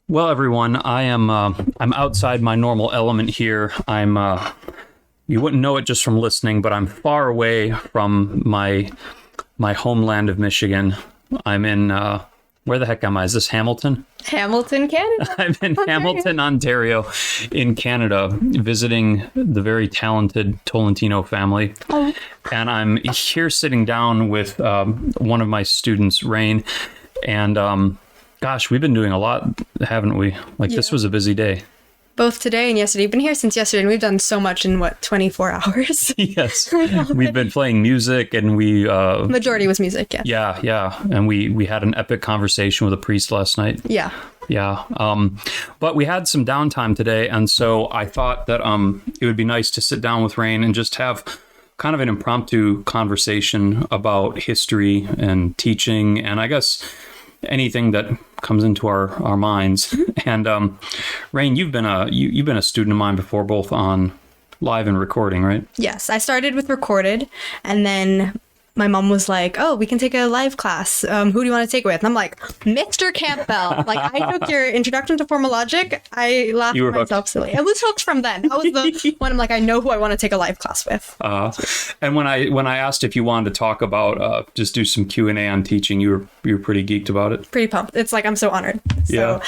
Well, everyone, I'm outside my normal element here. You wouldn't know it just from listening, but I'm far away from my homeland of Michigan. I'm in where the heck am I? Is this Hamilton? Hamilton, Canada. I'm in Hamilton, Ontario, in Canada, visiting the very talented Tolentino family. Oh. And I'm here sitting down with one of my students, Rain, and gosh, we've been doing a lot, haven't we? This was a busy day. Both today and yesterday. You've been here since yesterday, and we've done so much in, 24 hours? Yes. We've been playing music, and we... Majority was music, yeah. Yeah. And we had an epic conversation with a priest last night. Yeah. Yeah. But we had some downtime today, and so I thought that it would be nice to sit down with Rain and just have kind of an impromptu conversation about history and teaching, and I guess anything that comes into our minds. And Rain, you've been a student of mine before, both on live and recording, right? Yes, I started with recorded, and then my mom was like, "Oh, we can take a live class. Who do you want to take it with?" And I'm like, "Mr. Campbell." I took your introduction to formal logic. I laughed at myself silly. I was hooked from then. I was the one. I'm like, I know who I want to take a live class with. And when I asked if you wanted to talk about just do some Q&A on teaching, you were pretty geeked about it. Pretty pumped. It's I'm so honored. So,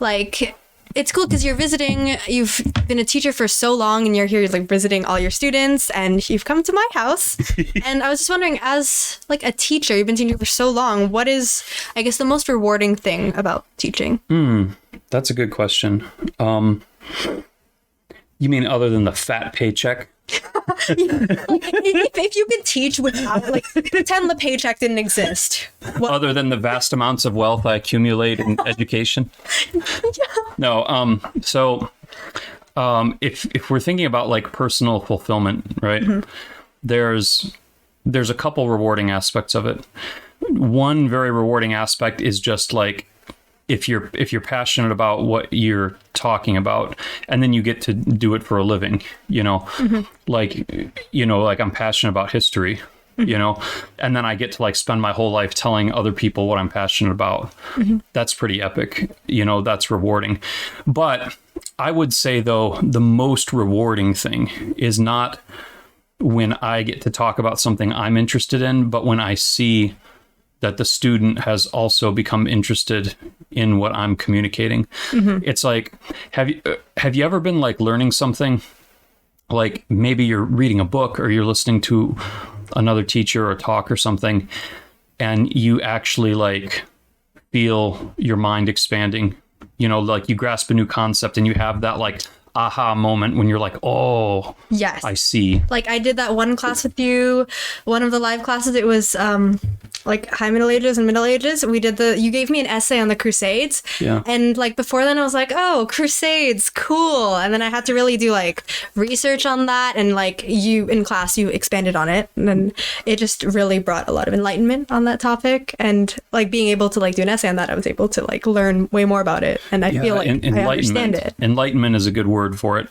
yeah. It's cool because you're visiting, you've been a teacher for so long, and you're here visiting all your students, and you've come to my house. And I was just wondering, as a teacher, you've been teaching for so long, what is, I guess, the most rewarding thing about teaching? That's a good question. You mean other than the fat paycheck? If you could teach without, pretend the paycheck didn't exist. Other than the vast amounts of wealth I accumulate in education? Yeah. No, so if we're thinking about personal fulfillment, right? Mm-hmm. There's a couple rewarding aspects of it. One very rewarding aspect is just if you're passionate about what you're talking about, and then you get to do it for a living, mm-hmm. I'm passionate about history, mm-hmm. And then I get to spend my whole life telling other people what I'm passionate about. Mm-hmm. That's pretty epic. That's rewarding. But I would say, though, the most rewarding thing is not when I get to talk about something I'm interested in, but when I see that the student has also become interested in what I'm communicating. Mm-hmm. It's have you ever been learning something, maybe you're reading a book or you're listening to another teacher or talk or something, and you actually feel your mind expanding, you grasp a new concept and you have that aha moment when you're oh, yes, I see. I did that one class with you, one of the live classes. It was High Middle Ages and Middle Ages. You gave me an essay on the Crusades. Yeah. And before then I was oh, Crusades, cool. And then I had to really do research on that, and you in class you expanded on it, and then it just really brought a lot of enlightenment on that topic. And being able to do an essay on that, I was able to learn way more about it, and I feel I understand it. Enlightenment is a good word for it.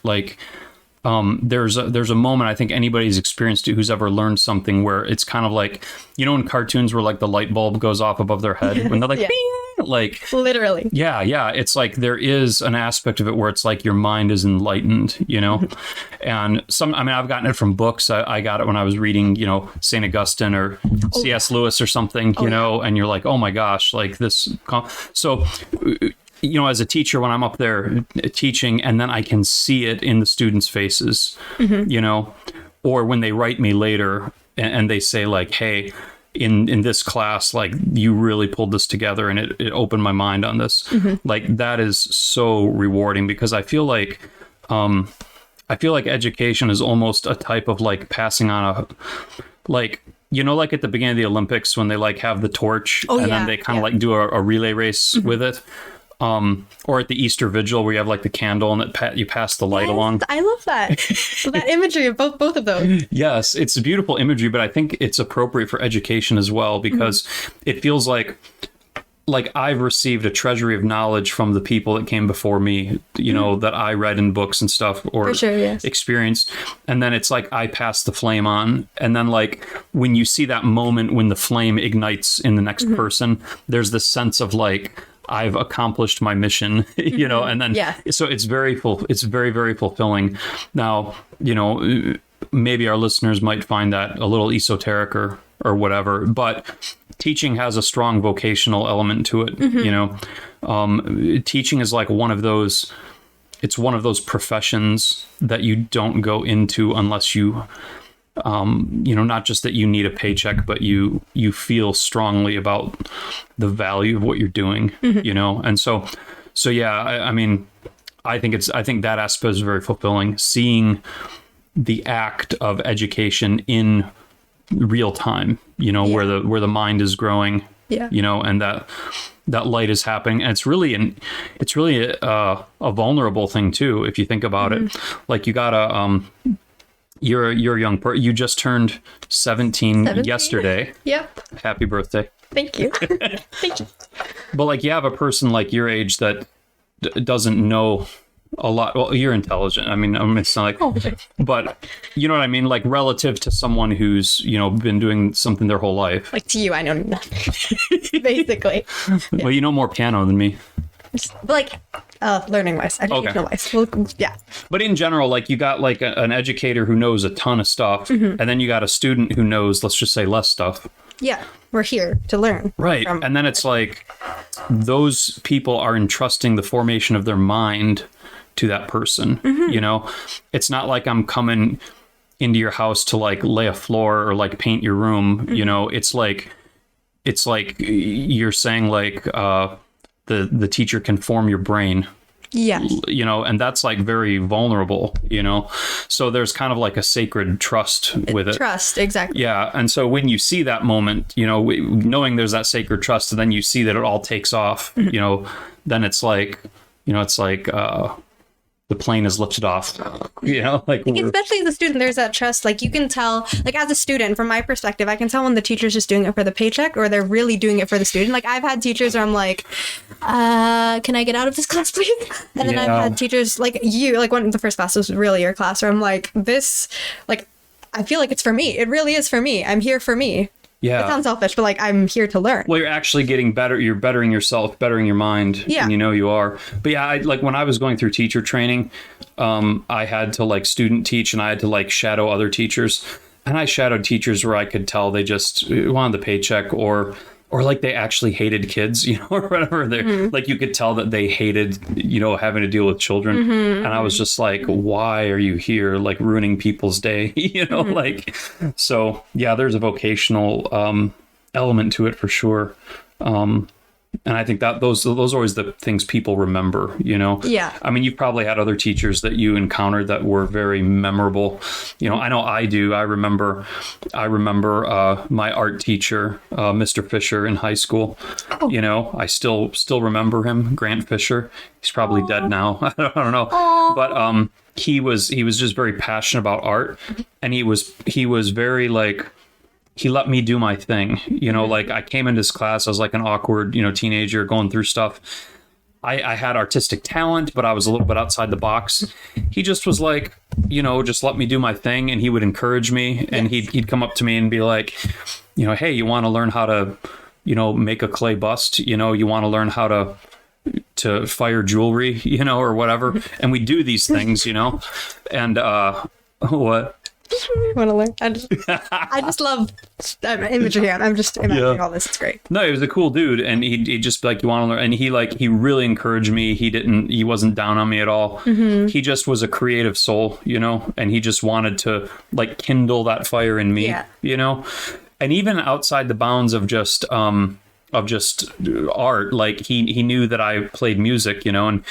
There's a moment I think anybody's experienced it who's ever learned something where it's kind of in cartoons where the light bulb goes off above their head when they're yeah. Bing! Literally. Yeah. It's there is an aspect of it where it's your mind is enlightened, and I've gotten it from books. I got it when I was reading, St. Augustine or C.S. Lewis or something, and you're oh my gosh, this. So, as a teacher, when I'm up there teaching and then I can see it in the students' faces, mm-hmm. Or when they write me later and they say hey, in this class, you really pulled this together and it opened my mind on this. Mm-hmm. That is so rewarding, because I feel education is almost a type of passing on a, at the beginning of the Olympics when they have the torch then they kind of do a relay race mm-hmm. with it. Or at the Easter Vigil where you have the candle and you pass the light along. I love that. That imagery of both of those. Yes, it's a beautiful imagery, but I think it's appropriate for education as well, because mm-hmm. it feels like I've received a treasury of knowledge from the people that came before me, mm-hmm. that I read in books and stuff or experienced. And then it's I pass the flame on. And then when you see that moment when the flame ignites in the next mm-hmm. person, there's this sense of I've accomplished my mission, you know, and then, so it's very, very fulfilling. Now, you know, maybe our listeners might find that a little esoteric or whatever, but teaching has a strong vocational element to it. You know, teaching is like it's one of those professions that you don't go into unless you, you know, not just that you need a paycheck, but you feel strongly about the value of what you're doing, you know? And so yeah, I mean, I think that aspect is very fulfilling, seeing the act of education in real time, you know, where the mind is growing, you know, and that light is happening. And it's really a vulnerable thing too, if you think about it. Like, you gotta, you're a young person. You just turned 17 yesterday. Yep. Happy birthday. Thank you. Thank you. But like, you have a person like your age that doesn't know a lot. Well, you're intelligent. I mean, it's not like, but you know what I mean? Like, relative to someone who's, you know, been doing something their whole life. Like, to you, I know nothing, basically. Yeah. Well, you know more piano than me. But like, learning wise, educational wise. Well, yeah. But in general, like, you got like an educator who knows a ton of stuff, and then you got a student who knows, let's just say, less stuff. Yeah. We're here to learn. Right. And then it's like, those people are entrusting the formation of their mind to that person. You know, it's not like I'm coming into your house to like lay a floor or like paint your room. You know, it's like you're saying like, the teacher can form your brain. Yes. You know, and that's like very vulnerable, you know, so there's kind of like a sacred trust with it. Trust, exactly. Yeah. And so when you see that moment, you know, knowing there's that sacred trust, and then you see that it all takes off, you know, then it's like, you know, it's like, the plane is lifted off, you know, like, especially as a student, there's that trust. Like, you can tell, like, as a student, from my perspective, I can tell when the teacher's just doing it for the paycheck or they're really doing it for the student. Like, I've had teachers where I'm like, can I get out of this class, please? And then I've had teachers like you, like, one of the first class was really your class, where I'm like, this, like, I feel like it's for me. It really is for me. I'm here for me. Yeah. It sounds selfish, but like, I'm here to learn. Well, you're actually getting better. You're bettering yourself, bettering your mind. Yeah. And you know you are. But yeah, like, when I was going through teacher training, I had to like student teach, and I had to like shadow other teachers. And I shadowed teachers where I could tell they just wanted the paycheck, or like they actually hated kids, you know, or whatever. They like, you could tell that they hated, you know, having to deal with children. And I was just like, why are you here, like, ruining people's day, you know, like, so yeah, there's a vocational element to it for sure. And I think that those are always the things people remember, you know? Yeah. I mean, you've probably had other teachers that you encountered that were very memorable. You know, I know I do. I remember my art teacher, Mr. Fisher, in high school. Oh. You know, I still remember him, Grant Fisher. He's probably dead now. I don't know. Aww. But he was just very passionate about art, and he was very like, he let me do my thing, you know, like, I came into this class, I was like an awkward, you know, teenager going through stuff. I had artistic talent, but I was a little bit outside the box. He just was like, you know, just let me do my thing. And he would encourage me, and he'd come up to me and be like, you know, hey, you want to learn how to, you know, make a clay bust, you know, you want to learn how to fire jewelry, you know, or whatever. And we do these things, you know, and what? Want to learn? I just love imagery. I'm just imagining all this. It's great. No, he was a cool dude, and he just like, you want to learn, and he really encouraged me. He wasn't down on me at all. He just was a creative soul, you know, and he just wanted to like kindle that fire in me, you know, and even outside the bounds of just art, like he knew that I played music, you know, and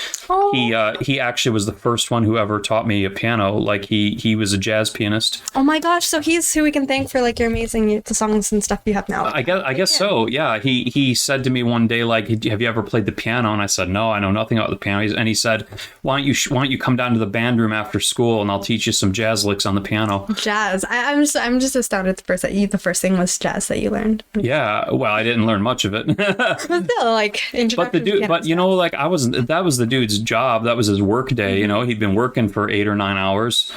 he actually was the first one who ever taught me a piano. Like, he was a jazz pianist. Oh my gosh, so he's who we can thank for like your amazing the songs and stuff you have now. I guess so. Yeah, he said to me one day, like, have you ever played the piano? And I said, no, I know nothing about the piano. And he said, why don't you come down to the band room after school, and I'll teach you some jazz licks on the piano. Jazz. I'm just astounded the first thing was jazz that you learned. Yeah, well, I didn't learn much of it. But still, like, you know, like, that was the dude's job. That was his work day. You know, he'd been working for 8 or 9 hours,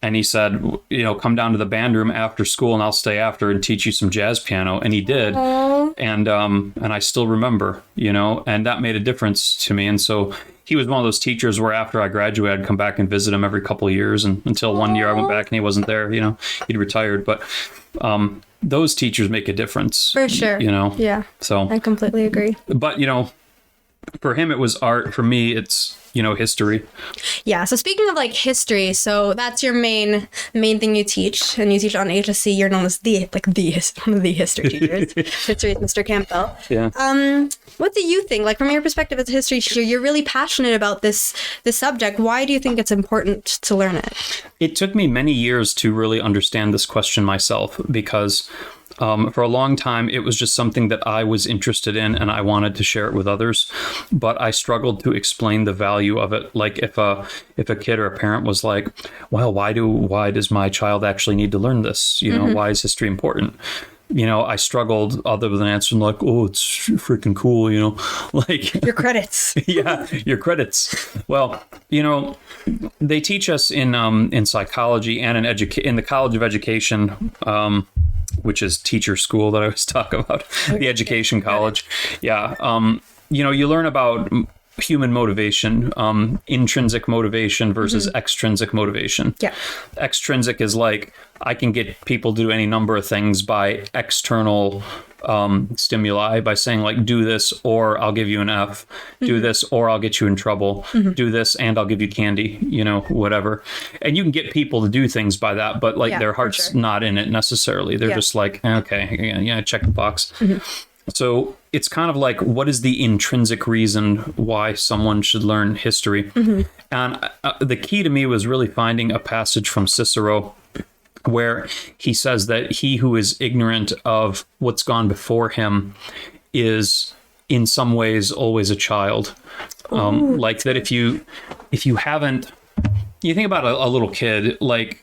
and he said, you know, come down to the band room after school, and I'll stay after and teach you some jazz piano. And he did. Aww. and I still remember, and that made a difference to me. And so he was one of those teachers where after I graduated, I'd come back and visit him every couple of years, and until one year I went back and he wasn't there. He'd retired, but those teachers make a difference For sure. Yeah. So I completely agree. But for him it was art. For me it's history. Yeah. So speaking of like history, so that's your main thing you teach, and you teach on HSC. You're known as one of the history teachers. History with Mr. Campbell. Yeah. What do you think? Like from your perspective as a history teacher, you're really passionate about this subject. Why do you think it's important to learn it? It took me many years to really understand this question myself, because for a long time, it was just something that I was interested in and I wanted to share it with others. But I struggled to explain the value of it. Like if a kid or a parent was like, well, why does my child actually need to learn this? Why is history important? I struggled other than answering like, oh, it's freaking cool, like your credits. Yeah, your credits. Well, they teach us in psychology and in the College of Education, which is teacher school that I always talk about, the education college. Yeah. You learn about human motivation, intrinsic motivation versus extrinsic motivation. Yeah. Extrinsic is like, I can get people to do any number of things by external stimuli, by saying like, do this or I'll give you an F, do this or I'll get you in trouble, do this and I'll give you candy, whatever. And you can get people to do things by that, but like their heart's not in it necessarily. They're just like, okay, yeah, check the box. So it's kind of like, what is the intrinsic reason why someone should learn history? And the key to me was really finding a passage from Cicero where he says that he who is ignorant of what's gone before him is in some ways always a child. Like that if you haven't, you think about a little kid, like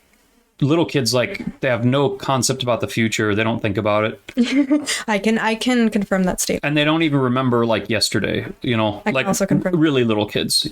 little kids, like they have no concept about the future. They don't think about it. I can confirm that statement. And they don't even remember like yesterday, I can like also confirm. Really little kids,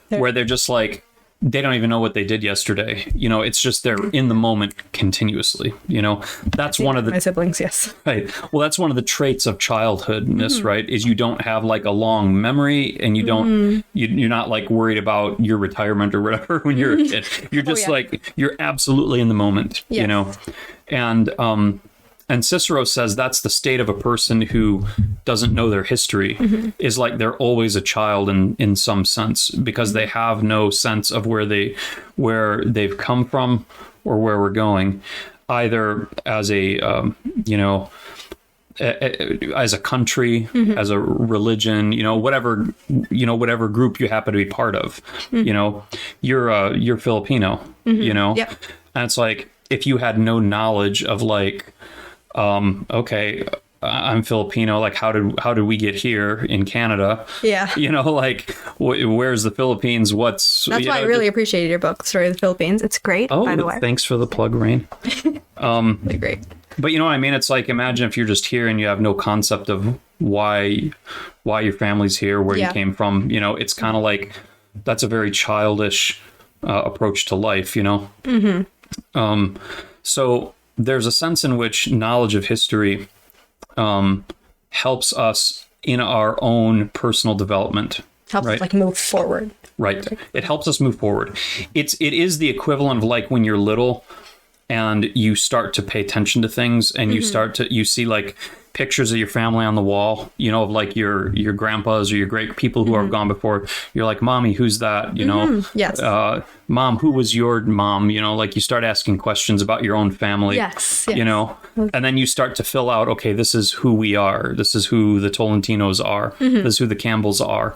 where they're just like, they don't even know what they did yesterday. It's just they're in the moment continuously. That's one of the... My siblings, yes. Right. Well, that's one of the traits of childhoodness, right? Is you don't have like a long memory, and you don't... You're not like worried about your retirement or whatever when you're a kid. You're just like, you're absolutely in the moment, And Cicero says that's the state of a person who doesn't know their history, is like they're always a child in some sense, because they have no sense of where they've come from or where we're going, either as as a country, as a religion, whatever group you happen to be part of. You're Filipino, Yep. And it's like, if you had no knowledge of like, okay, I'm Filipino, like how did we get here in Canada? Yeah. Like where's the Philippines? That's why I really appreciated your book, Story of the Philippines. It's great, by the way. Thanks for the plug, Rain. They're great. But you know what I mean? It's like, imagine if you're just here and you have no concept of why your family's here, where you came from. It's kind of like, that's a very childish approach to life, So there's a sense in which knowledge of history helps us in our own personal development. Helps us like move forward. Right. It helps us move forward. It is the equivalent of like when you're little and you start to pay attention to things, and you see like pictures of your family on the wall, of like your grandpas or your great people who have gone before. You're like, Mommy, who's that? Yes. Mom, who was your mom? Like you start asking questions about your own family. Yes. And then you start to fill out, okay, this is who we are. This is who the Tolentinos are. This is who the Campbells are.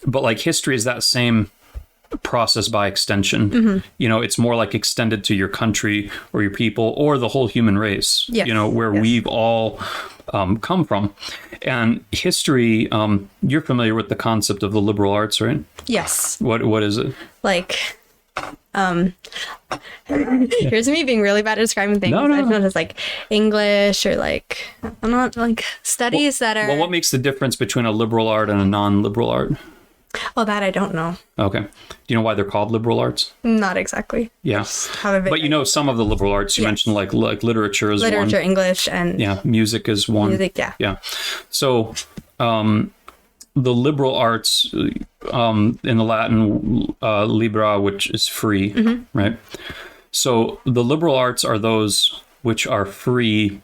But like history is that same process by extension. It's more like extended to your country or your people or the whole human race, where we've all come from. And history, you're familiar with the concept of the liberal arts, right? Yes. What is it? Like, here's me being really bad at describing things. I don't know, it's like English or like, I'm not like studies that are... Well, what makes the difference between a liberal art and a non-liberal art? Oh, that I don't know. Okay. Do you know why they're called liberal arts? Not exactly. Yeah. Have a bit But you know some of the liberal arts. You mentioned like literature is one. literature, English, and Yeah, music is one. music. Yeah. Yeah. So the liberal arts in the Latin libera, which is free, right? So the liberal arts are those which are free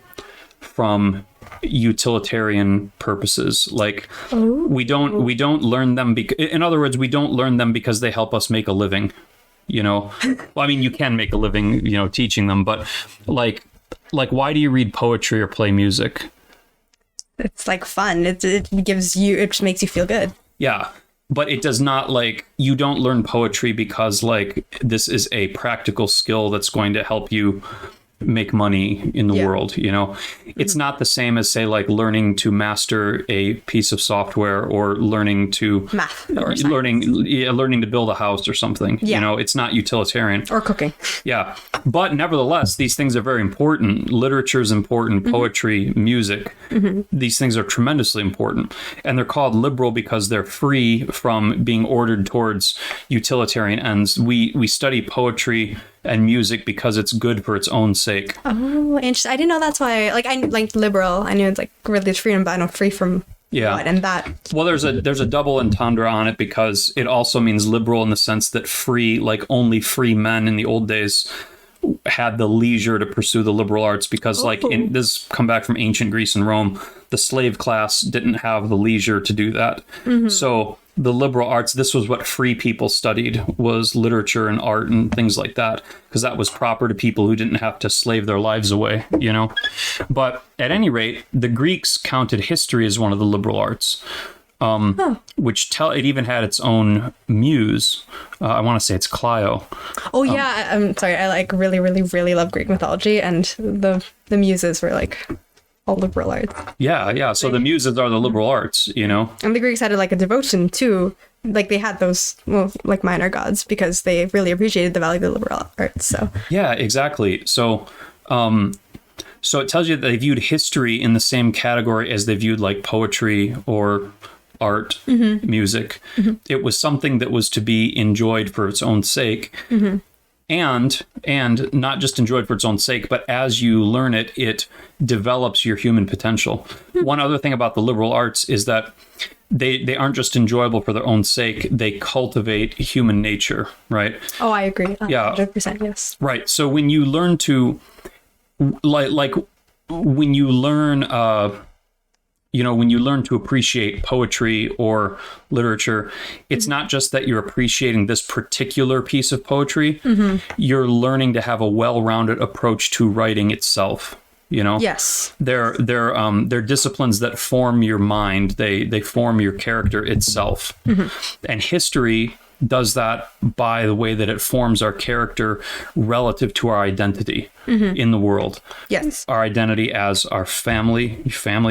from utilitarian purposes. Like we don't learn them in other words, we don't learn them because they help us make a living, you know. Well, I mean, you can make a living, you know, teaching them, but like why do you read poetry or play music? It's like fun. It gives you, it just makes you feel good. Yeah. But it does not, like, you don't learn poetry because like this is a practical skill that's going to help you make money in the world, you know. It's not the same as, say, like learning to master a piece of software or learning to Math or learning to build a house or something. You know, it's not utilitarian. Or cooking. Yeah. But nevertheless, these things are very important. Literature is important, poetry, music. These things are tremendously important. And they're called liberal because they're free from being ordered towards utilitarian ends. We study poetry and music because it's good for its own sake. Oh, interesting. I didn't know that's why. Like, I like liberal. I knew it's like religious freedom, but I know free from what and that. Well, there's a double entendre on it because it also means liberal in the sense that free, like only free men in the old days had the leisure to pursue the liberal arts because this come back from ancient Greece and Rome. The slave class didn't have the leisure to do that. So the liberal arts, this was what free people studied, was literature and art and things like that, because that was proper to people who didn't have to slave their lives away, you know. But at any rate, the Greeks counted history as one of the liberal arts, which it even had its own muse. I want to say it's Clio. Oh yeah, I'm sorry. I like really, really, really love Greek mythology, and the muses were like all liberal arts. Yeah. So the muses are the liberal arts, you know. And the Greeks had like a devotion to, like they had those, well, like minor gods because they really appreciated the value of the liberal arts. So yeah, exactly. So it tells you that they viewed history in the same category as they viewed like poetry or art, music. It was something that was to be enjoyed for its own sake. And not just enjoyed for its own sake, but as you learn it, it develops your human potential. One other thing about the liberal arts is that they aren't just enjoyable for their own sake. They cultivate human nature, right? Oh, I agree. Yeah. 100%, yes. Right. So when you learn to, when you learn, when you learn to appreciate poetry or literature, it's not just that you're appreciating this particular piece of poetry. You're learning to have a well-rounded approach to writing itself. You know, yes, they're disciplines that form your mind. They form your character itself, and history does that by the way that it forms our character relative to our identity in the world. Yes, our identity as our family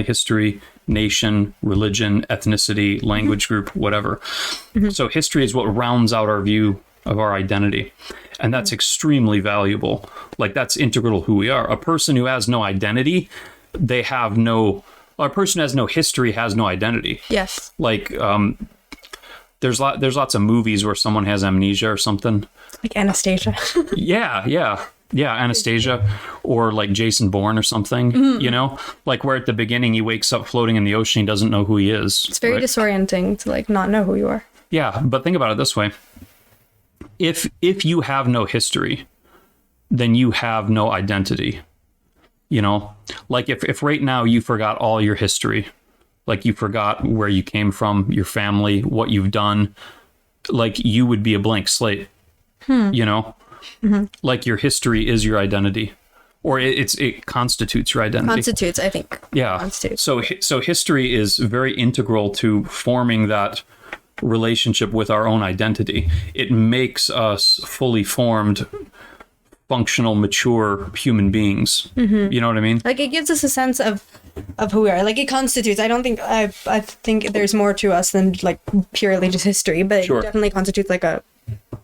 history, nation, religion, ethnicity, language group, whatever. So history is what rounds out our view of our identity. And that's extremely valuable. Like, that's integral to who we are. A person who has no identity, a person who has no history has no identity. Yes. Like, there's lots of movies where someone has amnesia or something. Like Anastasia. Yeah, Anastasia, or like Jason Bourne or something, you know? Like, where at the beginning he wakes up floating in the ocean, he doesn't know who he is. It's very disorienting to, like, not know who you are. Yeah, but think about it this way. If you have no history, then you have no identity. You know, like if right now you forgot all your history, like you forgot where you came from, your family, what you've done, like you would be a blank slate. You know, like your history is your identity, or it constitutes your identity. Constitutes, I think. Yeah. Constitutes. So history is very integral to forming that relationship with our own identity. It makes us fully formed, functional, mature human beings. You know what I mean? Like, it gives us a sense of who we are. Like, it constitutes. I think there's more to us than like purely just history, but it definitely constitutes like a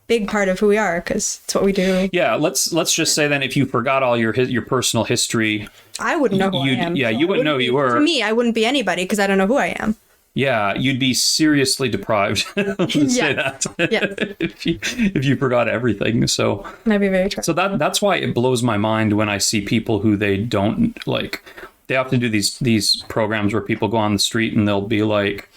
big part of who we are because it's what we do. Yeah, let's just say then if you forgot all your personal history, I wouldn't know who I am. Yeah, you wouldn't know who you were. To me, I wouldn't be anybody because I don't know who I am. Yeah, you'd be seriously deprived. Let's say that. Yeah. if you forgot everything. So That'd be very true. so that's why it blows my mind when I see people who they don't like. They often do these programs where people go on the street and they'll be like,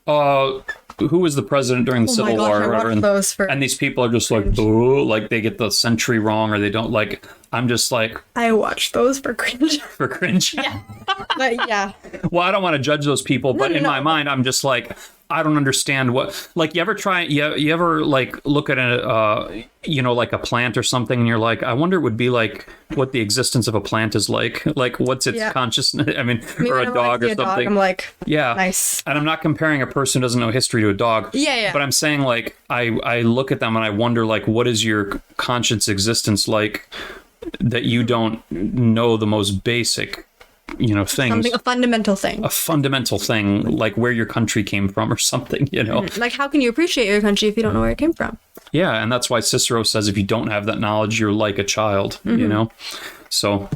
who was the president during the Civil War or whatever? And these people are just like, oh, like they get the century wrong or they don't like. I'm just like, I watch those for cringe. For cringe. Yeah. But yeah. Well, I don't want to judge those people, but in my mind, I'm just like, I don't understand what, like, you ever like look at a, like a plant or something and you're like, I wonder it would be like what the existence of a plant is like what's its consciousness? I mean, or a dog or something. I'm like, yeah, nice. And I'm not comparing a person who doesn't know history to a dog. Yeah. But I'm saying like, I look at them and I wonder like, what is your conscious existence like that you don't know the most basic things. Something, a fundamental thing, like where your country came from or something, Like, how can you appreciate your country if you don't know where it came from? Yeah, and that's why Cicero says if you don't have that knowledge, you're like a child, So...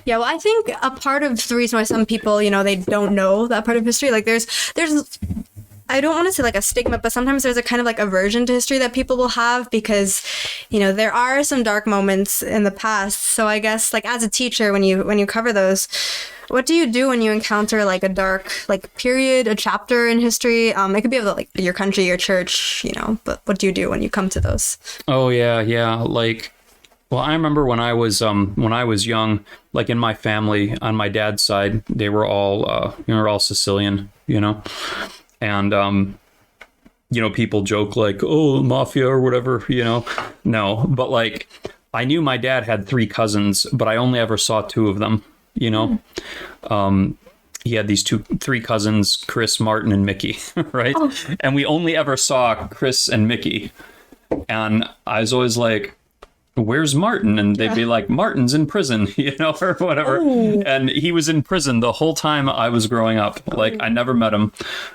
Yeah, well, I think a part of the reason why some people, they don't know that part of history, like there's I don't want to say like a stigma, but sometimes there's a kind of like aversion to history that people will have because, there are some dark moments in the past. So I guess like as a teacher, when you cover those, what do you do when you encounter like a dark like period, a chapter in history? It could be of like your country, your church, but what do you do when you come to those? Oh, yeah. Like, well, I remember when I was young, like in my family on my dad's side, they were all Sicilian, And, people joke like, oh, mafia or whatever, No, but like, I knew my dad had 3 cousins, but I only ever saw 2 of them, He had these 3 cousins, Chris, Martin, and Mickey, right? Oh. And we only ever saw Chris and Mickey. And I was always like, where's Martin? And they'd be like, Martin's in prison, or whatever. Oh. And he was in prison the whole time I was growing up. Like, I never met him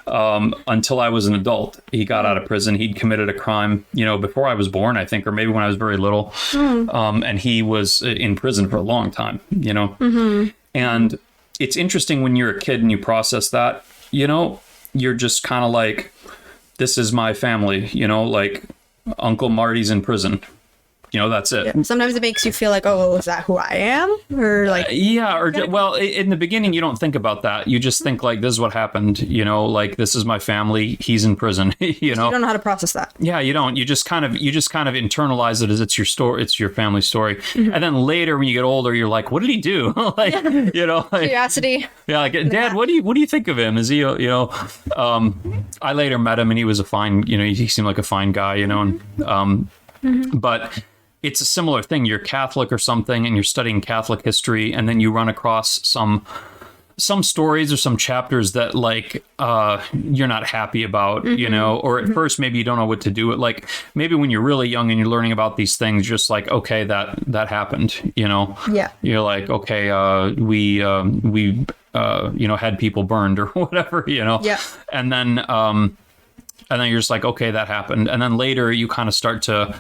until I was an adult. He got out of prison. He'd committed a crime, before I was born, I think, or maybe when I was very little. And he was in prison for a long time, Mm-hmm. And it's interesting when you're a kid and you process that, you're just kind of like, this is my family, like Uncle Marty's in prison. That's it. Yeah. Sometimes it makes you feel like, oh, is that who I am? Or like... well, in the beginning, you don't think about that. You just think like, this is what happened, like, this is my family. He's in prison, So you don't know how to process that. Yeah, you don't. You just kind of internalize it as it's your story. It's your family story. Mm-hmm. And then later when you get older, you're like, what did he do? Like, Curiosity. Yeah, like, Dad, what do you think of him? Is he, I later met him and he was a fine, he seemed like a fine guy, and, mm-hmm. But it's a similar thing. You're Catholic or something and you're studying Catholic history, and then you run across some stories or some chapters that like you're not happy about, mm-hmm. Or at mm-hmm. first maybe you don't know what to do. Maybe when you're really young and you're learning about these things, just like, okay, that happened, Yeah. You're like, okay, we had people burned or whatever, Yeah. And then you're just like, okay, that happened. And then later you kind of start to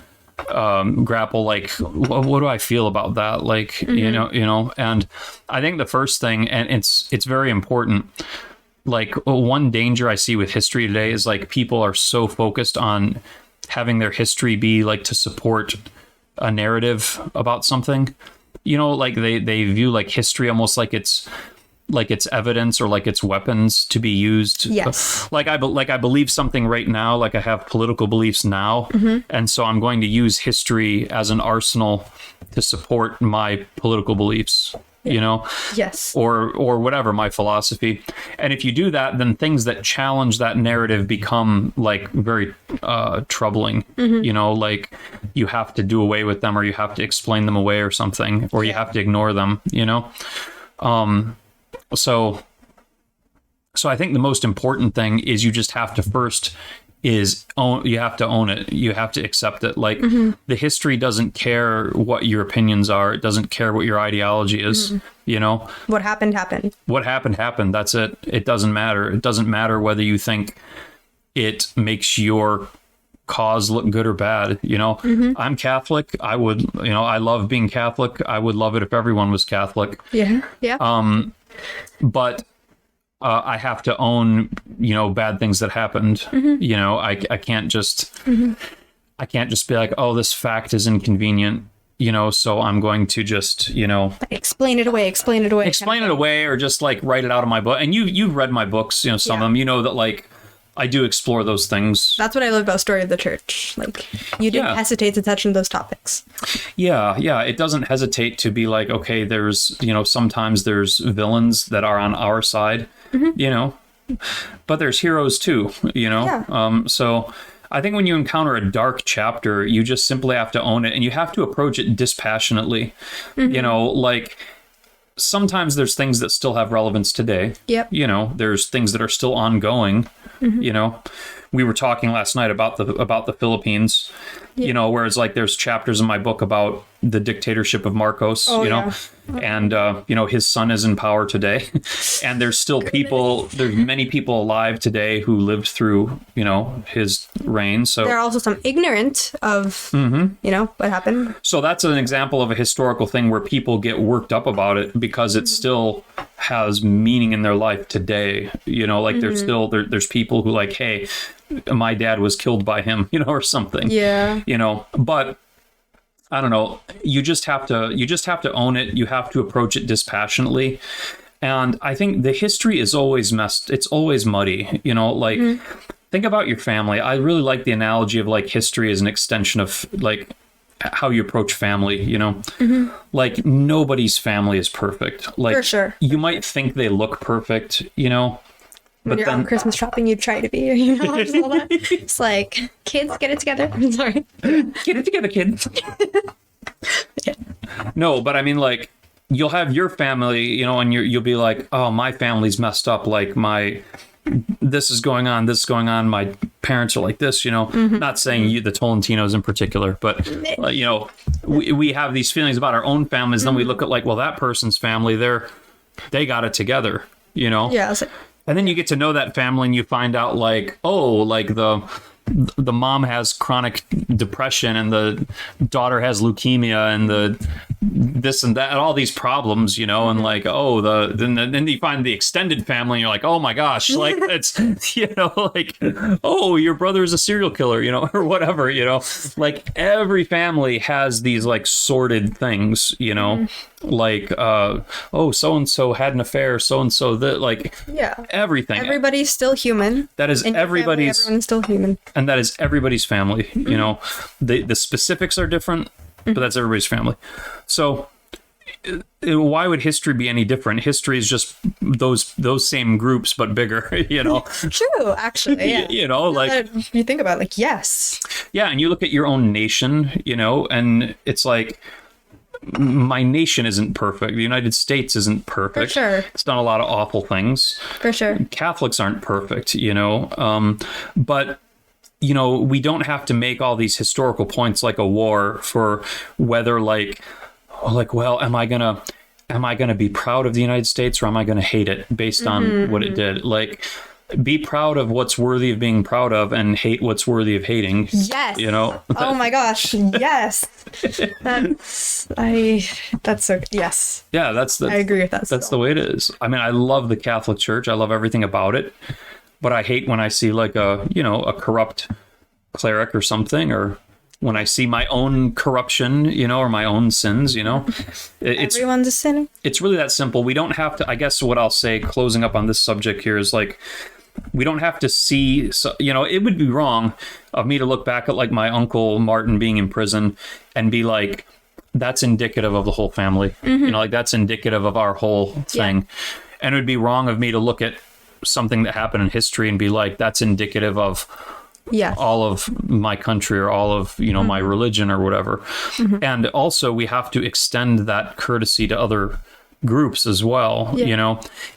grapple like, what do I feel about that? Like, mm-hmm. And I think the first thing, and it's very important, like one danger I see with history today is like people are so focused on having their history be like to support a narrative about something, like they view like history almost like it's evidence or like it's weapons to be used. Yes. Like I believe something right now, like I have political beliefs now. Mm-hmm. And so I'm going to use history as an arsenal to support my political beliefs, Yes. Or whatever, my philosophy. And if you do that, then things that challenge that narrative become like very troubling, mm-hmm. Like you have to do away with them or you have to explain them away or something, or you have to ignore them, So I think the most important thing is you just have to first you have to own it. You have to accept it. Like mm-hmm. the history doesn't care what your opinions are. It doesn't care what your ideology is, mm-hmm. What happened, happened. What happened. That's it. It doesn't matter. It doesn't matter whether you think it makes your cause look good or bad. Mm-hmm. I'm Catholic. I would, I love being Catholic. I would love it if everyone was Catholic. Yeah. Yeah. But I have to own, bad things that happened. I can't just, I can't just be like, oh, this fact is inconvenient, so I'm going to just, explain it away, or just like write it out of my book. And you've read my books, some of them, that like I do explore those things. That's what I love about Story of the Church. Like, you didn't hesitate to touch on those topics. Yeah. It doesn't hesitate to be like, okay, there's, sometimes there's villains that are on our side, but there's heroes too, so I think when you encounter a dark chapter, you just simply have to own it, and you have to approach it dispassionately. Like sometimes there's things that still have relevance today. Yep. There's things that are still ongoing. We were talking last night about the Philippines, where it's like there's chapters in my book about the dictatorship of Marcos, and, his son is in power today. And there's still there's many people alive today who lived through, his reign. So there are also some ignorant of, what happened. So that's an example of a historical thing where people get worked up about it because it still has meaning in their life today. Like there's still, there's people who like, hey, my dad was killed by him, or something. Yeah. But I don't know. You just have to own it. You have to approach it dispassionately. And I think the history is always it's always muddy, think about your family. I really like the analogy of like history as an extension of like how you approach family, like nobody's family is perfect. Like for sure. You might think they look perfect, When you're out Christmas shopping, you try to be, just all that. It's like, kids, get it together. I'm sorry. Get it together, kids. Yeah. No, but I mean, like, you'll have your family, and you'll be like, oh, my family's messed up. Like, this is going on. My parents are like this, Not saying the Tolentinos in particular, but, we have these feelings about our own families. Then we look at, like, well, that person's family, they got it together, Yeah. And then you get to know that family and you find out like, oh, like the mom has chronic depression and the daughter has leukemia and the this and that and all these problems, and like, oh, then you find the extended family and you're like, oh my gosh, like it's, like, oh, your brother is a serial killer, or whatever, like every family has these like sordid things, like, oh, so-and-so had an affair, so-and-so that like, everything. Everybody's still human. That is everyone's still human. And that is everybody's family, the specifics are different, but that's everybody's family. So why would history be any different? History is just those same groups, but bigger, True, actually. Yeah. Like you think about it, like, yes. Yeah. And you look at your own nation, and it's like, my nation isn't perfect. The United States isn't perfect. For sure. It's done a lot of awful things. For sure. Catholics aren't perfect, but we don't have to make all these historical points like a war for whether well, am I gonna be proud of the United States or am I gonna hate it based on what it did? Like, be proud of what's worthy of being proud of and hate what's worthy of hating. Yes. Oh my gosh. Yes. That's so, yes. Yeah, I agree with that. That's the way it is. I mean, I love the Catholic Church. I love everything about it. But I hate when I see like a corrupt cleric or something, or when I see my own corruption, or my own sins, everyone's a sinner. It's really that simple. We don't have to, I guess what I'll say, closing up on this subject here is like, we don't have to see, it would be wrong of me to look back at like my uncle Martin being in prison and be like, that's indicative of the whole family. Like that's indicative of our whole thing. Yeah. And it would be wrong of me to look at something that happened in history and be like, that's indicative of all of my country or all of, my religion or whatever. And also we have to extend that courtesy to other groups as well.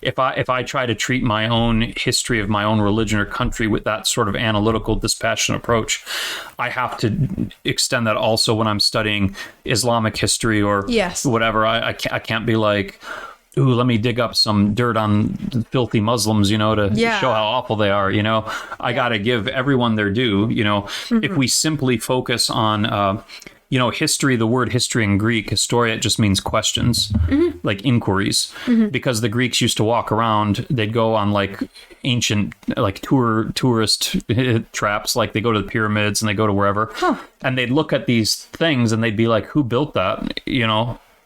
If I try to treat my own history of my own religion or country with that sort of analytical, dispassionate approach, I have to extend that also when I'm studying Islamic history or whatever. I can't be like, ooh, let me dig up some dirt on filthy Muslims, to show how awful they are, I got to give everyone their due, if we simply focus on, history, the word history in Greek, historia, it just means questions, like inquiries, because the Greeks used to walk around, they'd go on like ancient, like tourist traps, like they go to the pyramids and they go to wherever, and they'd look at these things and they'd be like, who built that,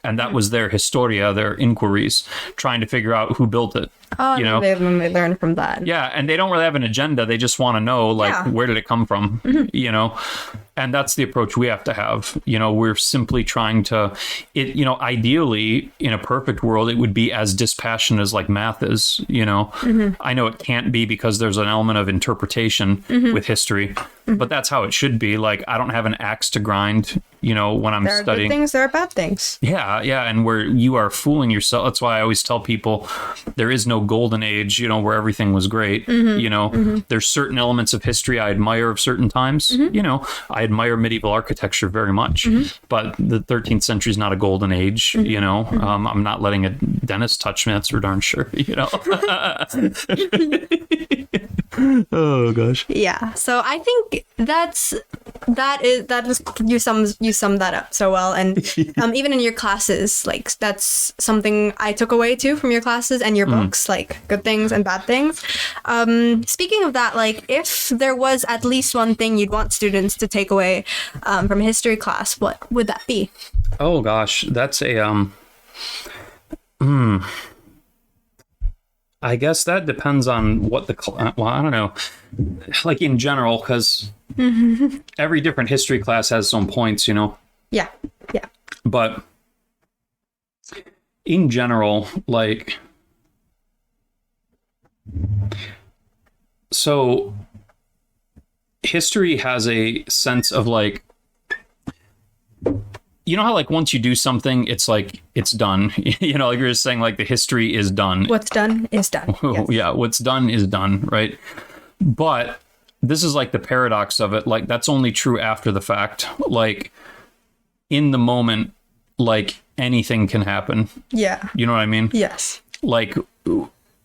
and that was their historia, their inquiries, trying to figure out who built it. Oh, they learn from that. Yeah, and they don't really have an agenda. They just want to know, where did it come from? And that's the approach we have to have. We're simply trying to, ideally, in a perfect world, it would be as dispassionate as like math is, I know it can't be because there's an element of interpretation with history, but that's how it should be. Like, I don't have an axe to grind, when I'm studying. There are good things, there are bad things. Yeah, and where you are fooling yourself. That's why I always tell people there is no golden age, where everything was great. There's certain elements of history I admire of certain times. I admire medieval architecture very much, but the 13th century is not a golden age. I'm not letting a dentist touch me. That's for darn sure. Oh gosh. Yeah. So I think you summed that up so well, and even in your classes, like that's something I took away too from your classes and your books, like good things and bad things. Speaking of that, like if there was at least one thing you'd want students to take away from a history class, what would that be? Oh gosh, that's a I guess that depends on what I don't know, like in general, because every different history class has some points, Yeah. But in general, like, so history has a sense of like, how like once you do something, it's like it's done. Like you're just saying, like the history is done. What's done is done. Yes. Yeah, what's done is done, right? But this is like the paradox of it. Like that's only true after the fact. Like in the moment, like anything can happen. Yeah. You know what I mean? Yes. Like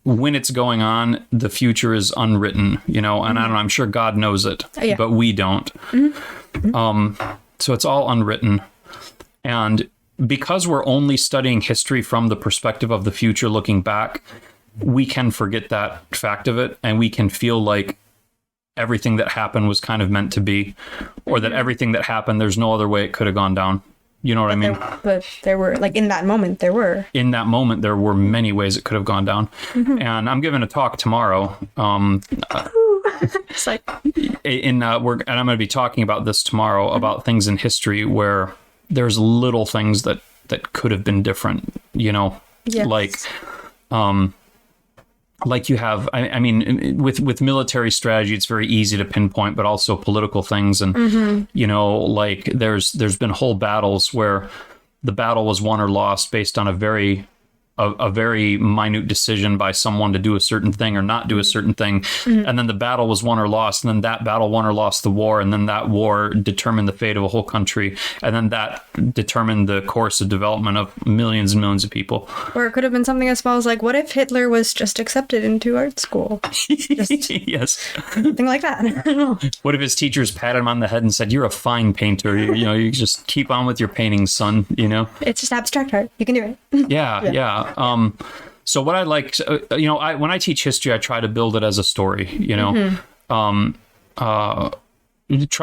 when it's going on, the future is unwritten. And I don't know. I'm sure God knows it, but we don't. So it's all unwritten. And because we're only studying history from the perspective of the future looking back, we can forget that fact of it, and we can feel like everything that happened was kind of meant to be, or that everything that happened, there's no other way it could have gone down. You know what I mean? But there were, like in that moment, there were many ways it could have gone down. And I'm giving a talk tomorrow. It's like and I'm going to be talking about this tomorrow, about things in history where there's little things that could have been different, Yes. like you have, I mean, with military strategy, it's very easy to pinpoint, but also political things. And, like there's been whole battles where the battle was won or lost based on a very minute decision by someone to do a certain thing or not do a certain thing. And then the battle was won or lost. And then that battle won or lost the war. And then that war determined the fate of a whole country. And then that determined the course of development of millions and millions of people. Or it could have been something as small as like, what if Hitler was just accepted into art school? Yes. Something like that. I don't know. What if his teachers patted him on the head and said, "You're a fine painter. You just keep on with your paintings, son." It's just abstract art. You can do it. Yeah. So what I like, when I teach history, I try to build it as a story, try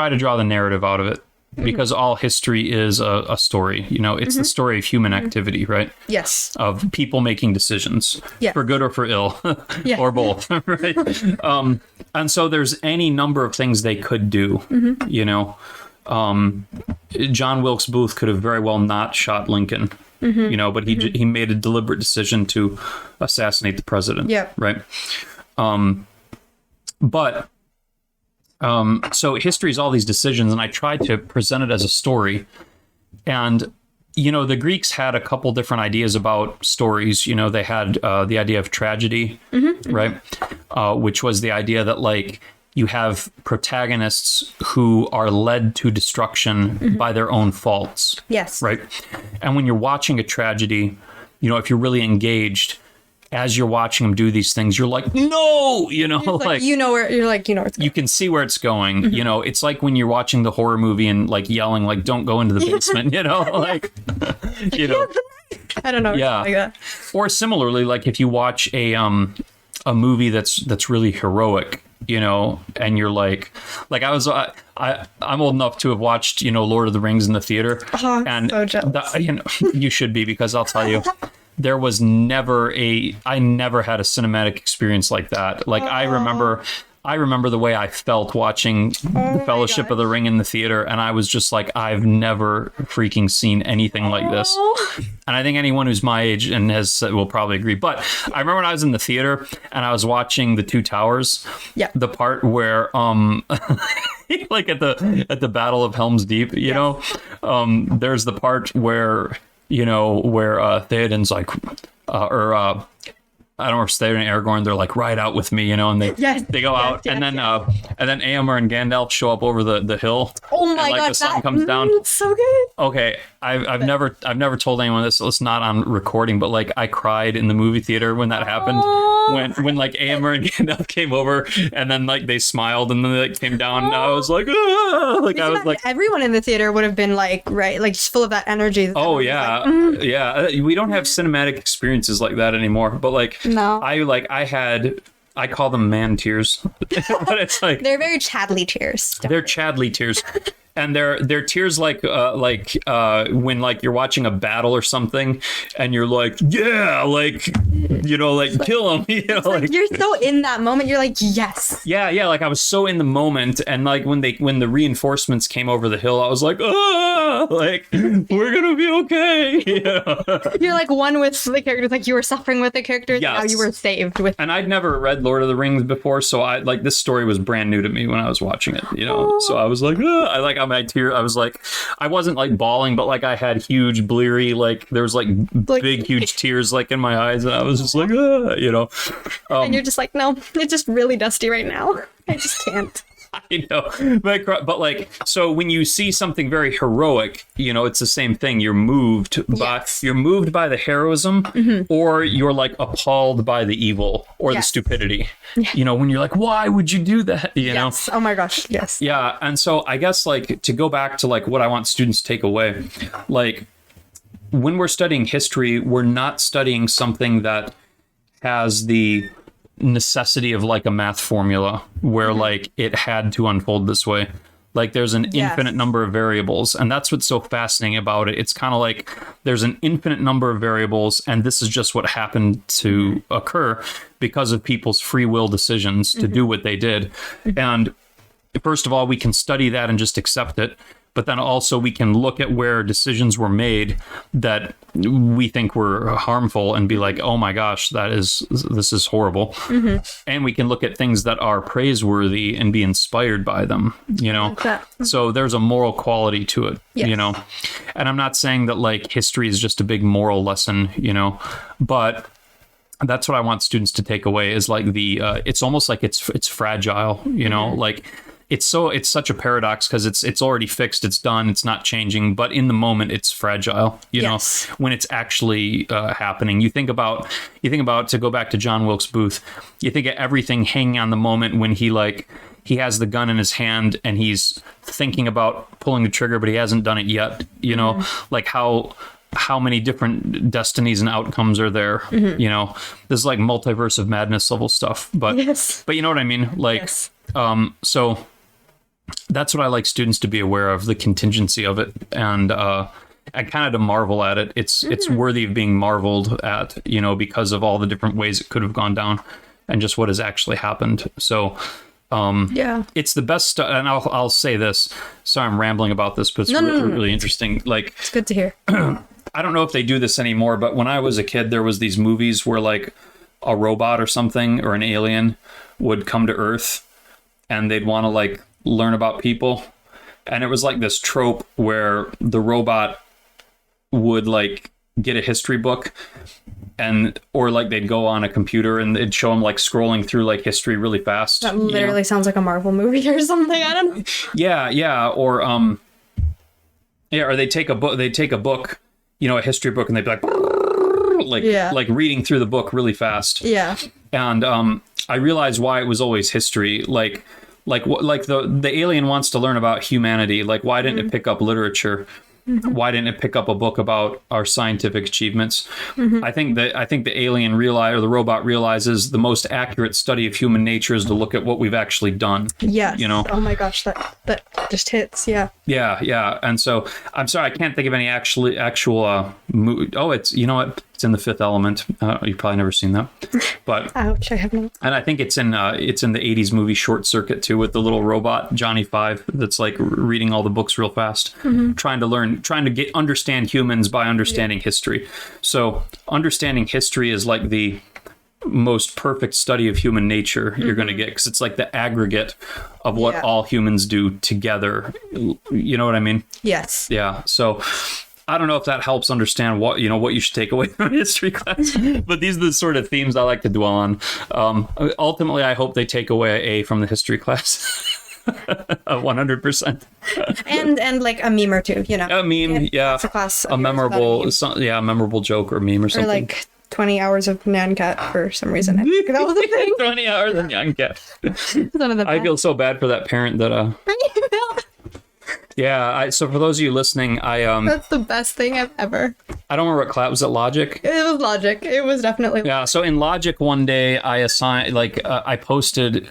to draw the narrative out of it, because all history is a story. It's the story of human activity, right? Yes. Of people making decisions, for good or for ill, or both, right? And so there's any number of things they could do, John Wilkes Booth could have very well not shot Lincoln. But he made a deliberate decision to assassinate the president. Yeah. Right. So history is all these decisions, and I tried to present it as a story. And, the Greeks had a couple different ideas about stories. They had the idea of tragedy, right? Which was the idea that, like, you have protagonists who are led to destruction by their own faults. Yes. Right. And when you're watching a tragedy, if you're really engaged, as you're watching him do these things, you're like, no, like you know where it's going. You can see where it's going. It's like when you're watching the horror movie and like yelling, like, don't go into the basement, like, I don't know. Yeah. Like that. Or similarly, like if you watch a movie that's really heroic, and you're like I'm old enough to have watched, Lord of the Rings in the theater. Oh, and so jealous. You should be, because I'll tell you, there was never I never had a cinematic experience like that. Like I remember the way I felt watching The Fellowship of the Ring in the theater, and I was just like, I've never freaking seen anything like this. And I think anyone who's my age and will probably agree. But I remember when I was in the theater and I was watching The Two Towers. Yeah. The part where like at the Battle of Helm's Deep, there's the part where Theoden's like I don't know if Theoden and Aragorn, they're like, ride out with me, and they go out, and then Éomer and Gandalf show up over the hill. Oh my gosh, the sun comes down. It's so good. Okay, I've never told anyone this. It's not on recording, but like I cried in the movie theater when that happened. When like Éomer and Gandalf came over, and then like they smiled, and then they came down, and I was like, like I was like, everyone in the theater would have been like, right, like just full of that energy. Oh yeah, yeah. We don't have cinematic experiences like that anymore, but like. No. I call them man tears, but it's like they're very Chadley tears. They're Chadley tears, and they're tears like when like you're watching a battle or something, and you're like, yeah, like kill him. Like you're so in that moment. You're like, yes. Yeah. Like I was so in the moment, and like when the reinforcements came over the hill, I was like, like we're gonna be okay. You're like one with the characters, like you were suffering with the characters. Yes. And now you were saved with. And I'd never read Lord of the Rings before, so I like this story was brand new to me when I was watching it. So I was like, I was like, I wasn't like bawling, but like I had huge bleary, like there was like big huge tears like in my eyes, and I was just like, and you're just like, no, it's just really dusty right now. I just can't. I know, but like, so when you see something very heroic, it's the same thing. You're moved by the heroism, or you're like appalled by the evil or the stupidity. Yeah. When you're like, why would you do that? Yes. Oh my gosh. Yes. Yeah. And so I guess like to go back to like what I want students to take away, like when we're studying history, we're not studying something that has the necessity of like a math formula where like it had to unfold this way. Like there's an infinite number of variables, and that's what's so fascinating about it. It's kind of like there's an infinite number of variables, and this is just what happened to occur because of people's free will decisions to do what they did. And first of all, we can study that and just accept it. But then also we can look at where decisions were made that we think were harmful and be like, oh my gosh, this is horrible. And we can look at things that are praiseworthy and be inspired by them, So there's a moral quality to it, And I'm not saying that like history is just a big moral lesson, but that's what I want students to take away is like it's almost like it's fragile, like it's such a paradox because it's already fixed, it's done, it's not changing, but in the moment it's fragile, you know, when it's actually happening. You think about to go back to John Wilkes Booth, you think of everything hanging on the moment when he has the gun in his hand and he's thinking about pulling the trigger, but he hasn't done it yet, you know, like how many different destinies and outcomes are there, you know, this is like multiverse of madness level stuff, but you know what I mean? Like, so that's what I like students to be aware of, the contingency of it. And, I kind of to marvel at it. It's worthy of being marveled at, you know, because of all the different ways it could have gone down and just what has actually happened. So, it's the best stuff. And I'll say this, sorry, I'm rambling about this, but it's really interesting. Like, it's good to hear. I don't know if they do this anymore, but when I was a kid, there was these movies where like a robot or something or an alien would come to Earth and they'd want to like learn about people. And it was like this trope where the robot would like get a history book or like they'd go on a computer and it'd show them like scrolling through like history really fast. That literally sounds like a Marvel movie or something. I don't know. Yeah. Or, or they take a book, you know, a history book, and they'd be like, like reading through the book really fast. Yeah. And I realized why it was always history. Like the alien wants to learn about humanity. Like, why didn't it pick up literature? Why didn't it pick up a book about our scientific achievements? I think the alien or the robot realizes the most accurate study of human nature is to look at what we've actually done. Yeah. You know? Oh my gosh, that just hits. Yeah. Yeah. And so I'm sorry, I can't think of any actual movie. Oh, it's, you know what? It's in The Fifth Element. You've probably never seen that, but ouch, I have not. And I think it's in the 80s movie Short Circuit too, with the little robot Johnny Five that's like reading all the books real fast, trying to understand humans by understanding history. So understanding history is like the most perfect study of human nature you're going to get, because it's like the aggregate of what all humans do together. You know what I mean? Yes. Yeah. So I don't know if that helps understand what you should take away from history class, but these are the sort of themes I like to dwell on. Ultimately, I hope they take away an A from the history class. 100%. And like a meme or two, you know. A meme, yeah. Class a memorable joke or meme or something. Or like 20 hours of Nyan Cat for some reason. I think that was the thing. 20 hours of Nyan Cat. One of the I feel so bad for that parent that yeah, so for those of you listening, that's the best thing I've ever. I don't remember what class was it. Logic. It was Logic. It was definitely. Yeah. So in Logic, one day I posted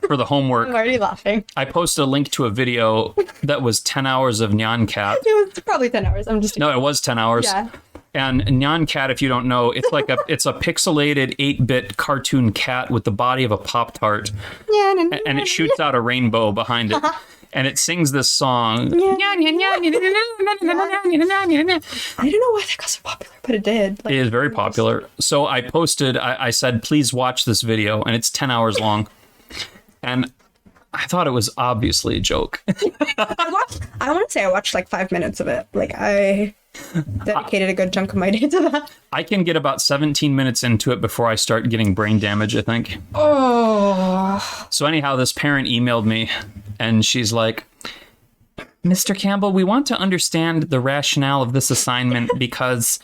for the homework. I'm already laughing. I posted a link to a video that was 10 hours of Nyan Cat. It was probably 10 hours. No, it was 10 hours. Yeah. And Nyan Cat, if you don't know, it's like it's a pixelated 8-bit cartoon cat with the body of a Pop-Tart, and it shoots out a rainbow behind it. And it sings this song. I don't know why that got so popular, but it did. It is very popular. So I posted, I said, please watch this video. And it's 10 hours long. And I thought it was obviously a joke. I want to say I watched like 5 minutes of it. Like I dedicated a good chunk of my day to that. I can get about 17 minutes into it before I start getting brain damage, I think. Oh. So anyhow, this parent emailed me and she's like, Mr. Campbell, we want to understand the rationale of this assignment because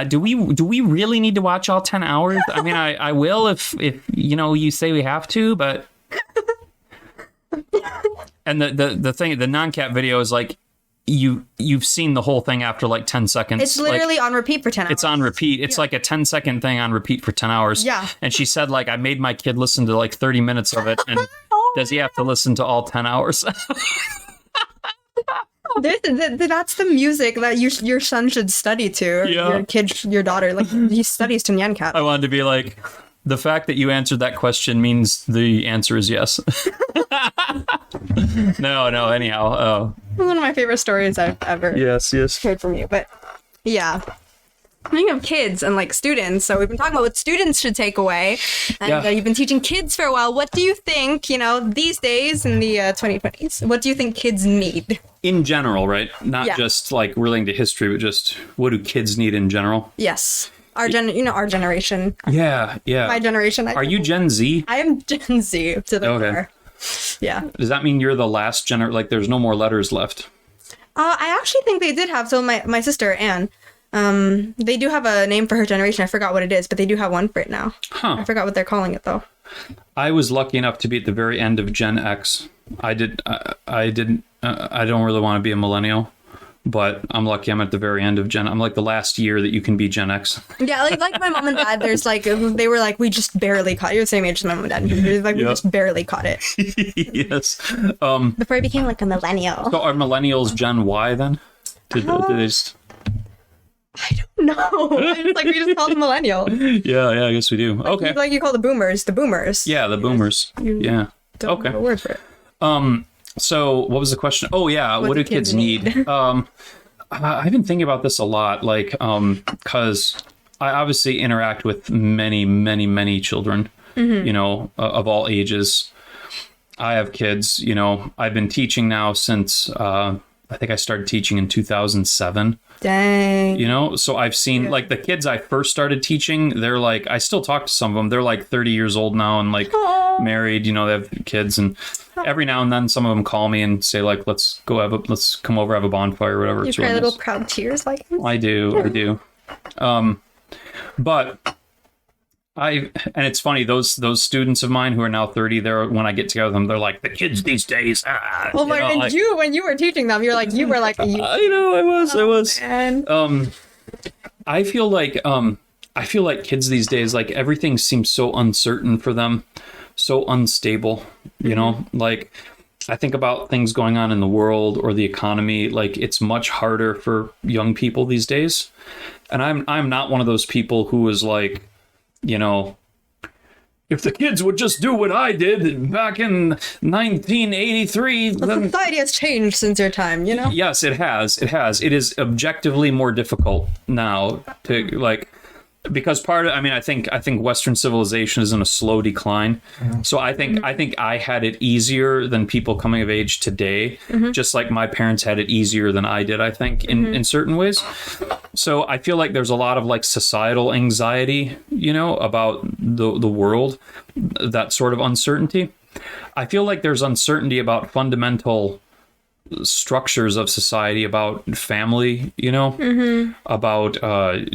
do we really need to watch all 10 hours? I mean, I will if you say we have to, but and the thing, the non-cat video is like you've seen the whole thing after like 10 seconds. It's literally on repeat for 10 hours. It's on repeat. It's like a 10-second thing on repeat for 10 hours. Yeah. And she said, like, I made my kid listen to like 30 minutes of it. And does he have to listen to all 10 hours? That's the music that your son should study to. Or your kid, your daughter, like he studies to Nyan Cat. I wanted to be like, the fact that you answered that question means the answer is yes. No, anyhow. One of my favorite stories I've ever heard from you. But yeah. Speaking of kids and like students, so we've been talking about what students should take away, and you've been teaching kids for a while. What do you think, these days in the 2020s, what do you think kids need? In general, right? Not just like relating to history, but just what do kids need in general? Yes. Our generation. Yeah. My generation. Are you Gen Z? I am Gen Z to the core. Yeah. Does that mean you're the last like there's no more letters left? I actually think they did have, so my sister, Anne, they do have a name for her generation. I forgot what it is, but they do have one for it now. Huh. I forgot what they're calling it though. I was lucky enough to be at the very end of Gen X. I don't really want to be a millennial, but I'm lucky I'm at the very end of Gen. I'm like the last year that you can be Gen X. Yeah, like my mom and dad, there's like, they were like, we just barely caught it. You're the same age as my mom and dad. Like, we just barely caught it. Yes. Before I became like a millennial. So are millennials Gen Y then? Did they just... I don't know. It's like we just call them millennial. Yeah, I guess we do. Like, okay. Like you call the boomers. Yeah, the boomers. Yeah. Don't have a word for it. So what was the question? Oh yeah, what do kids need? I've been thinking about this a lot, like, because I obviously interact with many children, of all ages. I have kids, I've been teaching now since, I think I started teaching in 2007. Dang. So I've seen like the kids I first started teaching, they're like, I still talk to some of them. They're like 30 years old now and like married, they have kids, and every now and then some of them call me and say like, let's come over, have a bonfire or whatever. You cry little proud tears like this? I do. But and it's funny, those students of mine who are now 30, when I get together with them, they're like, the kids these days. Oh my! And like, when you were teaching them, you were like, I was. Man. I feel like kids these days, like everything seems so uncertain for them, so unstable. You know, like I think about things going on in the world or the economy. Like it's much harder for young people these days, and I'm not one of those people who is like, you know, if the kids would just do what I did back in 1983, then Society has changed since your time, you know? Yes, it has. It is objectively more difficult now to like, because I think Western civilization is in a slow decline. So I think I had it easier than people coming of age today, just like my parents had it easier than I did, I think, in certain ways. So I feel like there's a lot of like societal anxiety, you know, about the world, that sort of uncertainty. I feel like there's uncertainty about fundamental structures of society, about family, you know, about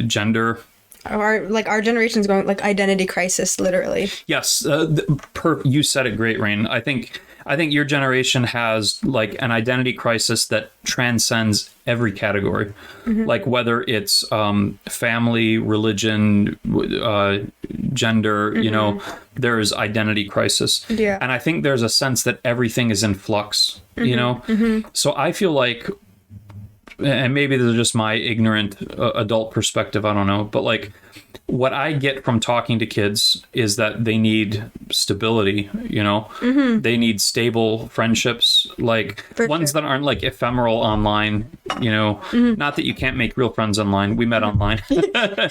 gender. Our generation's going like identity crisis, literally. Yes, you said it great, Rain. I think your generation has like an identity crisis that transcends every category, like whether it's family, religion, gender. You know, there's identity crisis. Yeah, and I think there's a sense that everything is in flux. You know, so I feel like. And maybe this is just my ignorant adult perspective, I don't know. But like what I get from talking to kids is that they need stability, you know? They need stable friendships, like ones that aren't like ephemeral online, you know? Not that you can't make real friends online. We met online.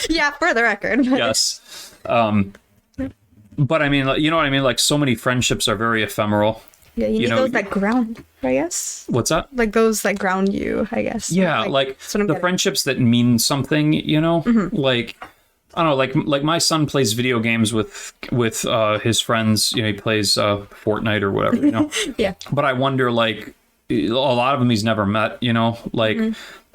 Yeah, for the record. Yes. But I mean, you know what I mean? Like so many friendships are very ephemeral. Yeah, you need those that ground, I guess. What's that? Like those that ground you, I guess. Yeah, like the friendships that mean something, you know? Like, I don't know, like my son plays video games with his friends. You know, he plays Fortnite or whatever, you know? Yeah. But I wonder, like, a lot of them he's never met, you know? Like,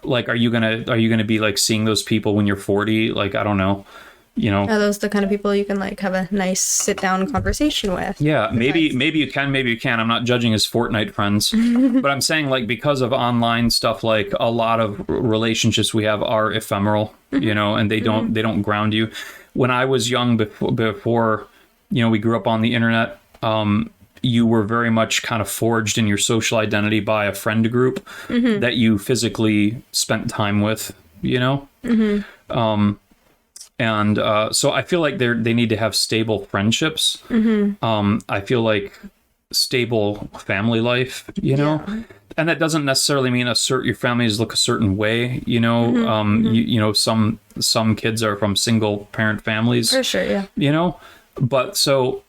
like, are you gonna be, like, seeing those people when you're 40? Like, I don't know. You know, are those the kind of people you can like have a nice sit down conversation with? Yeah, maybe you can, maybe you can. I'm not judging his Fortnite friends, but I'm saying like because of online stuff, like a lot of relationships we have are ephemeral, you know, and they don't ground you. When I was young, before you know, we grew up on the internet. You were very much kind of forged in your social identity by a friend group that you physically spent time with, you know. And so I feel like they need to have stable friendships. I feel like stable family life, you know, and that doesn't necessarily mean your families look a certain way, you know. You know, some kids are from single parent families, for sure, yeah. You know, but so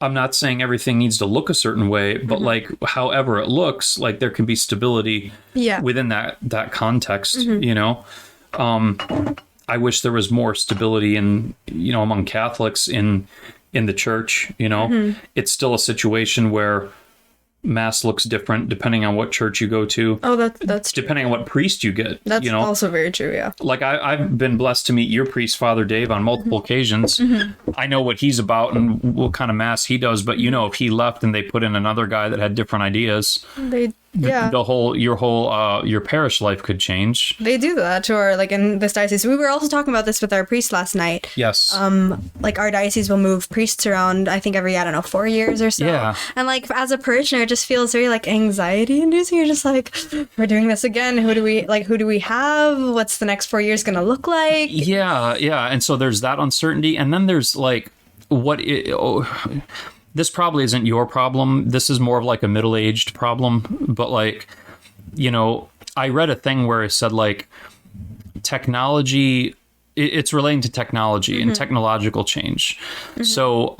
I'm not saying everything needs to look a certain way, but like however it looks, like there can be stability within that context, you know. I wish there was more stability among Catholics in the church, you know. It's still a situation where Mass looks different depending on what church you go to. Oh, that's depending on what priest you get. That's you know? Also very true, yeah. Like I've been blessed to meet your priest, Father Dave, on multiple occasions. I know what he's about and what kind of Mass he does, but you know, if he left and they put in another guy that had different ideas, your parish life could change. They do that, or like in this diocese. We were also talking about this with our priest last night. Yes. Like our diocese will move priests around, I think every 4 years or so. Yeah. And like as a parishioner, it just feels very like anxiety inducing. You're just like, we're doing this again. Who do we have? What's the next 4 years gonna look like? Yeah. And so there's that uncertainty, and then there's like this probably isn't your problem. This is more of like a middle-aged problem. But like, you know, I read a thing where it said like technology, it's relating to technology and technological change. So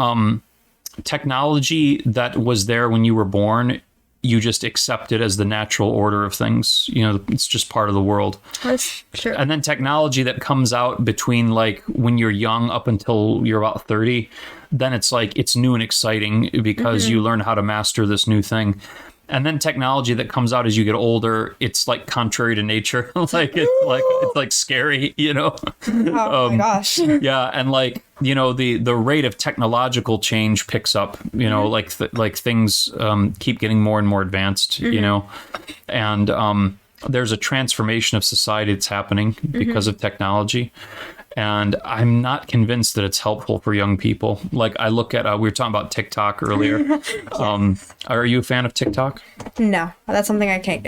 technology that was there when you were born, you just accept it as the natural order of things. You know, it's just part of the world. That's true. And then technology that comes out between like when you're young up until you're about 30, then it's like it's new and exciting because you learn how to master this new thing. And then technology that comes out as you get older, it's like contrary to nature. It's like scary, you know? Oh my gosh. Yeah. And like, you know, the rate of technological change picks up, you know, like things keep getting more and more advanced, you know? And there's a transformation of society that's happening because of technology. And I'm not convinced that it's helpful for young people. Like I look at, we were talking about TikTok earlier. Are you a fan of TikTok? No, that's something I can't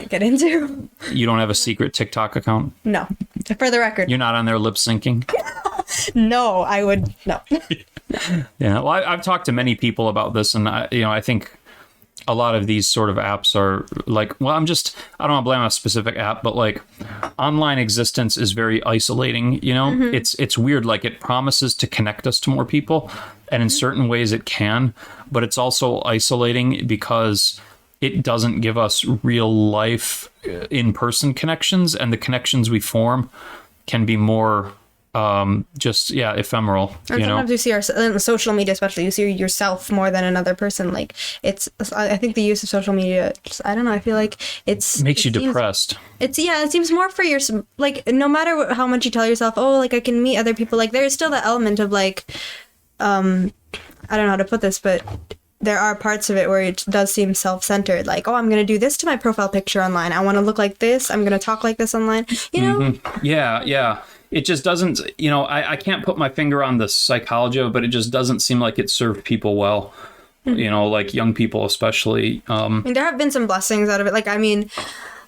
get into. You don't have a secret TikTok account? No, for the record. You're not on there lip syncing? No, I would, no. Yeah, well, I've talked to many people about this, and I think a lot of these sort of apps are like, well, I don't want to blame on a specific app, but like online existence is very isolating, you know? It's weird. Like it promises to connect us to more people, and in certain ways it can, but it's also isolating because it doesn't give us real life in-person connections, and the connections we form can be more ephemeral. And sometimes you see on social media, especially, you see yourself more than another person. Like I think the use of social media, I don't know, I feel like it makes you depressed. It seems more for your, like, no matter how much you tell yourself, oh, like I can meet other people, like there's still that element of like, I don't know how to put this, but there are parts of it where it does seem self-centered, like, oh, I'm going to do this to my profile picture online. I want to look like this. I'm going to talk like this online, you know? Yeah. It just doesn't, you know, I can't put my finger on the psychology of it, but it just doesn't seem like it served people well, you know, like young people especially. I mean, there have been some blessings out of it. Like, I mean,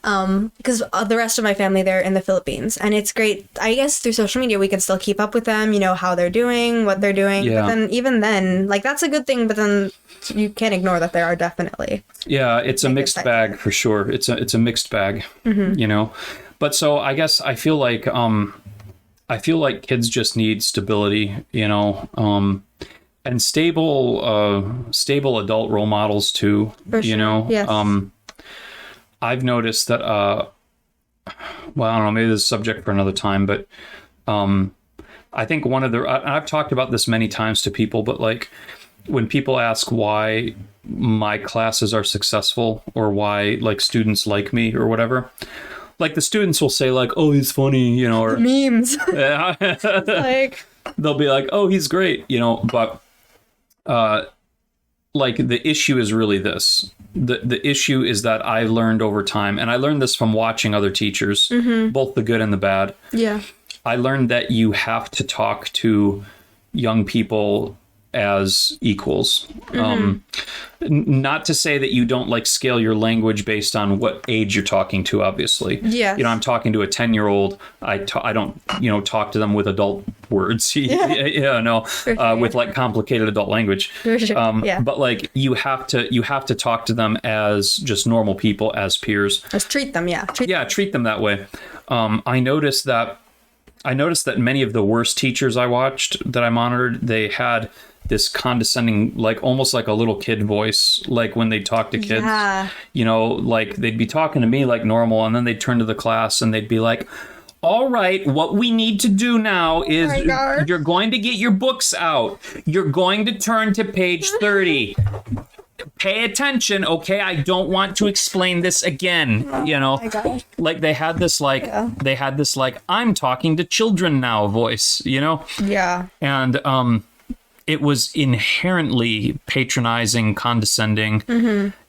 because the rest of my family, they're in the Philippines, and it's great. I guess through social media, we can still keep up with them, you know, how they're doing, what they're doing. Yeah. But then even then, like, that's a good thing, but then you can't ignore that there are definitely. Yeah, it's a mixed bag for sure. It's a mixed bag, you know. But so I guess I feel like kids just need stability, you know, and stable adult role models too, you know. Yes. I've noticed that, well, I don't know, maybe this is a subject for another time, but I think I've talked about this many times to people, but like when people ask why my classes are successful or why like students like me or whatever, like the students will say like, oh, he's funny, you know, or memes. Like they'll be like, oh, he's great, you know, but like the issue is really this. The issue is that I learned over time, and I learned this from watching other teachers, both the good and the bad. Yeah. I learned that you have to talk to young people as equals. Not to say that you don't like scale your language based on what age you're talking to, obviously. Yeah. You know, I'm talking to a 10-year-old. I don't, you know, talk to them with adult words. With like complicated adult language. But like you have to talk to them as just normal people, as peers. Just treat them, treat them that way. I noticed that many of the worst teachers I watched that I monitored, they had this condescending, like almost like a little kid voice, like when they talk to kids, you know, like they'd be talking to me like normal, and then they'd turn to the class and they'd be like, all right, what we need to do now is you're going to get your books out. You're going to turn to page 30. Pay attention, okay? I don't want to explain this again, you know? Like they had this like, I'm talking to children now voice, you know? Yeah. And, it was inherently patronizing, condescending.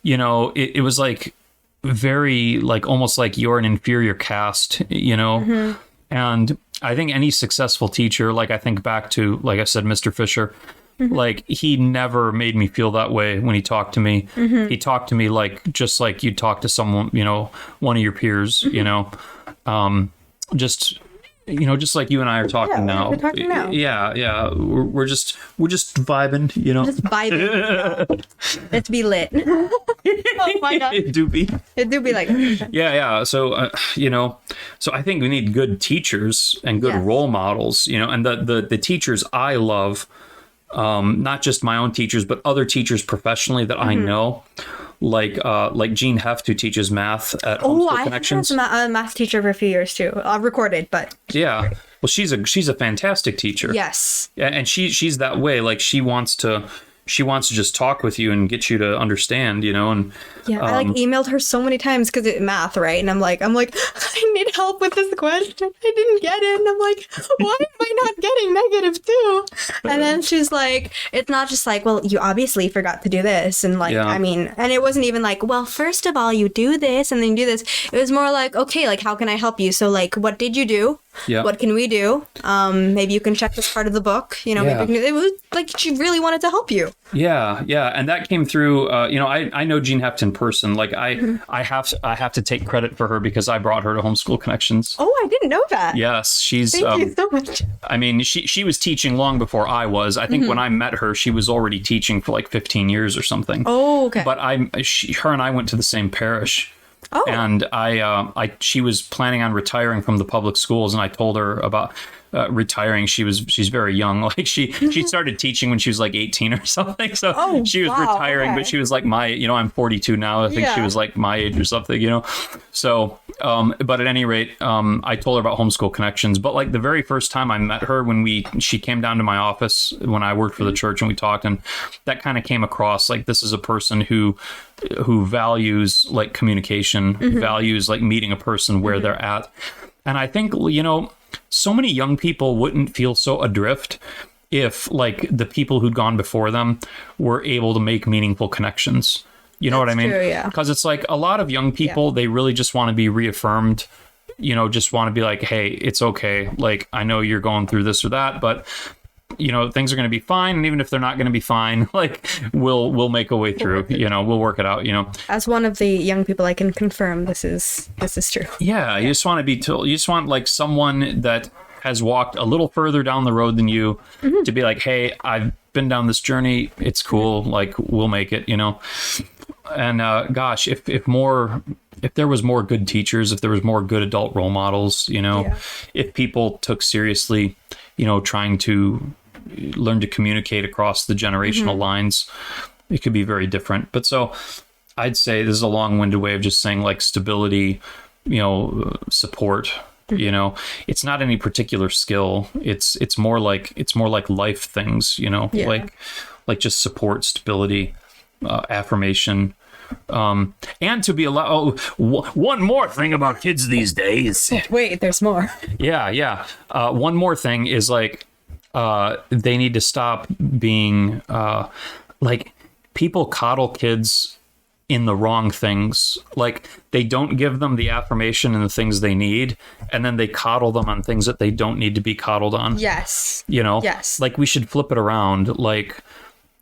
You know, it was like very, like almost like you're an inferior caste, you know? And I think any successful teacher, like I think back to, like I said, Mr. Fisher, like he never made me feel that way when he talked to me. He talked to me like, just like you'd talk to someone, you know, one of your peers, you know, just like you and I are talking now. We're talking now. Yeah. We're just vibing, you know. Just vibing. Let's be lit. Oh my god. It do be like that. Yeah. So you know, so I think we need good teachers and good role models, you know, and the teachers I love, not just my own teachers, but other teachers professionally that I know. Like Jean Heft, who teaches math at Homeschool Connections. I had a math teacher for a few years too. Recorded, but yeah. Well, she's a fantastic teacher. Yes. Yeah, and she's that way. Like she wants to she wants to just talk with you and get you to understand, and Yeah, I like emailed her so many times because it's math, right? And I'm like, I need help with this question. I didn't get it. And I'm like, why am I not getting -2? And then she's like, it's not just like, well, you obviously forgot to do this. And like, I mean, and it wasn't even like, well, first of all, you do this and then you do this. It was more like, okay, like, how can I help you? So like, what did you do? Yeah. What can we do? Maybe you can check this part of the book. Maybe it was like she really wanted to help you. Yeah, and that came through. I know Jean Heft in person. Like I have to take credit for her because I brought her to Homeschool Connections. Oh, I didn't know that. Yes, she's. Thank you so much. I mean, she was teaching long before I was. I think when I met her, she was already teaching for like 15 years or something. Oh, okay. But her and I went to the same parish. Oh. And she was planning on retiring from the public schools, and I told her about retiring. She's very young. Like she started teaching when she was like 18 or something. So she was retiring, but she was like I'm 42 now. I think she was like my age or something, So, but at any rate, I told her about Homeschool Connections. But like the very first time I met her, she came down to my office when I worked for the church, and we talked, and that kind of came across like this is a person who values like communication, values like meeting a person where they're at. And I think, so many young people wouldn't feel so adrift if like the people who'd gone before them were able to make meaningful connections. You know what I mean? True, yeah. Because it's like a lot of young people, they really just want to be reaffirmed, just want to be like, hey, it's okay. Like, I know you're going through this or that, but things are going to be fine. And even if they're not going to be fine, like we'll make a way through, we'll work it out, As one of the young people, I can confirm this is true. Yeah. You just want to be told, you just want like someone that has walked a little further down the road than you to be like, hey, I've been down this journey. It's cool. Like we'll make it, and gosh, if there was more good teachers, if there was more good adult role models, if people took seriously, trying to learn to communicate across the generational lines, it could be very different. But so I'd say this is a long-winded way of just saying like stability, support, it's not any particular skill. It's more like life things, like just support, stability, affirmation. And to be allowed. One more thing about kids these days. Wait, there's more. Yeah. One more thing is like they need to stop being like people coddle kids in the wrong things. Like they don't give them the affirmation and the things they need, and then they coddle them on things that they don't need to be coddled on. Yes. Yes. Like we should flip it around. Like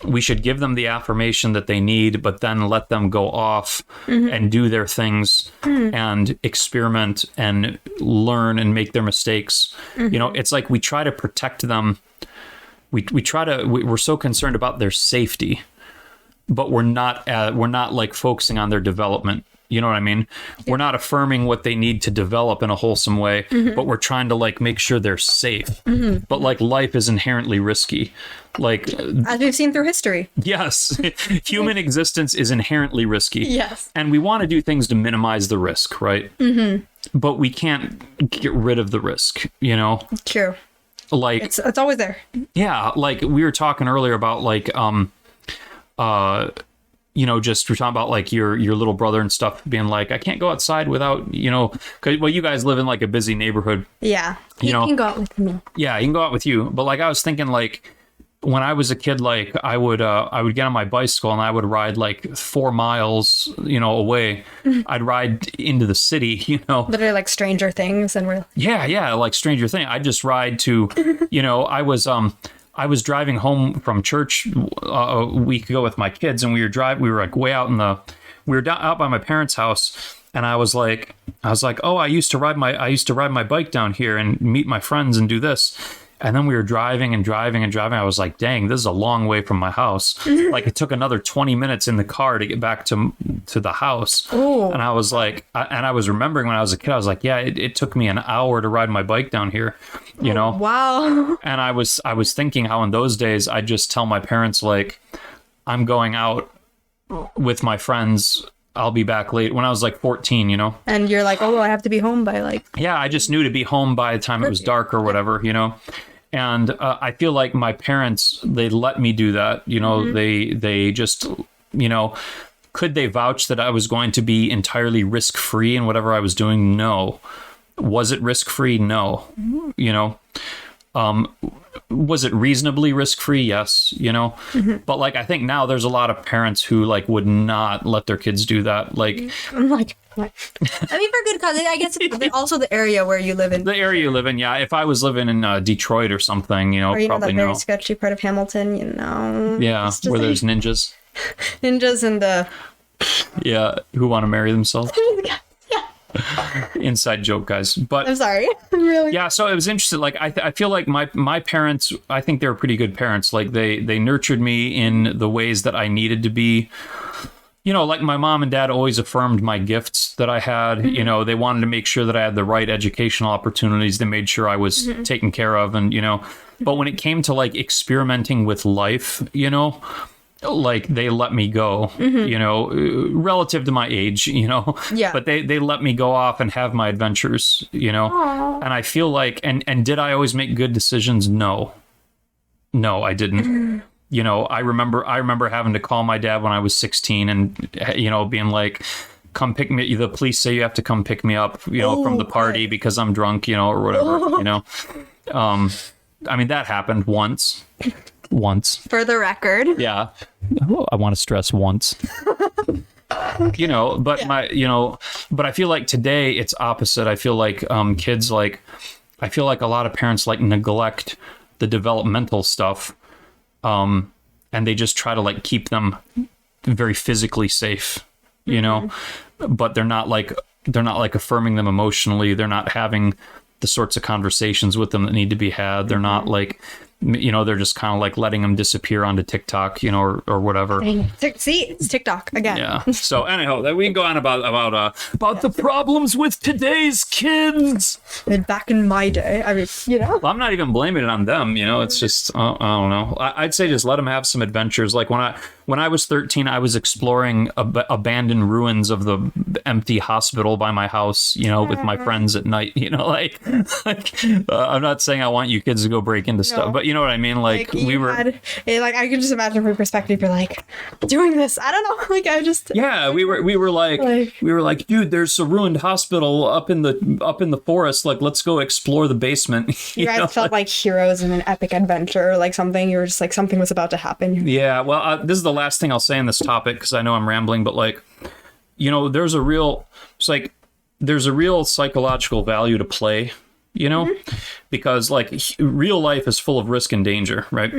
we should give them the affirmation that they need, but then let them go off and do their things and experiment and learn and make their mistakes. It's like we try to protect them. We're so concerned about their safety, but we're not like focusing on their development. You know what I mean? Yeah. We're not affirming what they need to develop in a wholesome way, but we're trying to like make sure they're safe. But like life is inherently risky. Like as we've seen through history. Yes. Human existence is inherently risky. Yes. And we want to do things to minimize the risk, right? But we can't get rid of the risk, True. Like it's always there. Yeah. Like we were talking earlier about like just we're talking about like your little brother and stuff being like, I can't go outside without, cause you guys live in like a busy neighborhood. Yeah. He can go out with me. Yeah, he can go out with you. But like, I was thinking like when I was a kid, like I would get on my bicycle and I would ride like 4 miles, away. I'd ride into the city, Literally like Stranger Things and we're. Yeah. Like Stranger Things. I'd just ride to, I was driving home from church a week ago with my kids, and we were like way out we were out by my parents' house, and I was like, oh, I used to ride my bike down here and meet my friends and do this. And then we were driving. I was like, dang, this is a long way from my house. Like it took another 20 minutes in the car to get back to the house. Ooh. And I was like, I was remembering when I was a kid, I was like, yeah, it took me an hour to ride my bike down here, Wow. And I was thinking how in those days I'd just tell my parents like, I'm going out with my friends. I'll be back late when I was like 14, And you're like, oh, I have to be home by like. Yeah, I just knew to be home by the time it was dark or whatever, And I feel like my parents, they let me do that. You know, they just, you know, could they vouch that I was going to be entirely risk-free in whatever I was doing? No. Was it risk-free? No. You know, was it reasonably risk-free? Yes, you know, but like, I think now there's a lot of parents who like would not let their kids do that. Like, I'm like, what? I mean, for good cause. I guess also the area where you live in. The area you live in, yeah. If I was living in Detroit or something, you know, or, you probably know, that very sketchy part of Hamilton, you know. Yeah, where there's ninjas. Ninjas and the... Yeah, who want to marry themselves. Inside joke, guys. But I'm sorry. Really? Yeah, so it was interesting. Like, I feel like my parents, I think they were pretty good parents. Like, they nurtured me in the ways that I needed to be. You know, like my mom and dad always affirmed my gifts that I had. You know, they wanted to make sure that I had the right educational opportunities. They made sure I was taken care of. And, you know, but when it came to like experimenting with life, you know, like they let me go, you know, relative to my age, you know, but they let me go off and have my adventures, you know. Aww. And I feel like, and did I always make good decisions? No, I didn't. You know, I remember having to call my dad when I was 16 and, you know, being like, come pick me. The police say you have to come pick me up, you know, from the party because I'm drunk, you know, or whatever, you know. I mean, that happened once. For the record. Yeah. I want to stress once. You know, but but I feel like today it's opposite. I feel like kids, like, I feel like a lot of parents like neglect the developmental stuff. And they just try to like keep them very physically safe, you know, but they're not like affirming them emotionally. They're not having the sorts of conversations with them that need to be had. They're not like, you know, they're just kind of like letting them disappear onto TikTok, you know, or whatever. See, it's TikTok again. Yeah. So anyhow, we can go on about the problems with today's kids. And back in my day, I mean, you know. Well, I'm not even blaming it on them. You know, it's just I don't know. I'd say just let them have some adventures. Like when I was 13, I was exploring abandoned ruins of the empty hospital by my house, you know, with my friends at night. You know, like I'm not saying I want you kids to go break into stuff, but you know what I mean? Like we were... like, I can just imagine from your perspective, you're like, doing this. I don't know. Like, I just... Yeah, we were like, dude, there's a ruined hospital up in the forest. Like, let's go explore the basement. You guys felt like heroes in an epic adventure, like something. You were just like, something was about to happen. Yeah, well, this is the last thing I'll say on this topic because I know I'm rambling, but like, you know, there's a real psychological value to play, you know, because like real life is full of risk and danger, right?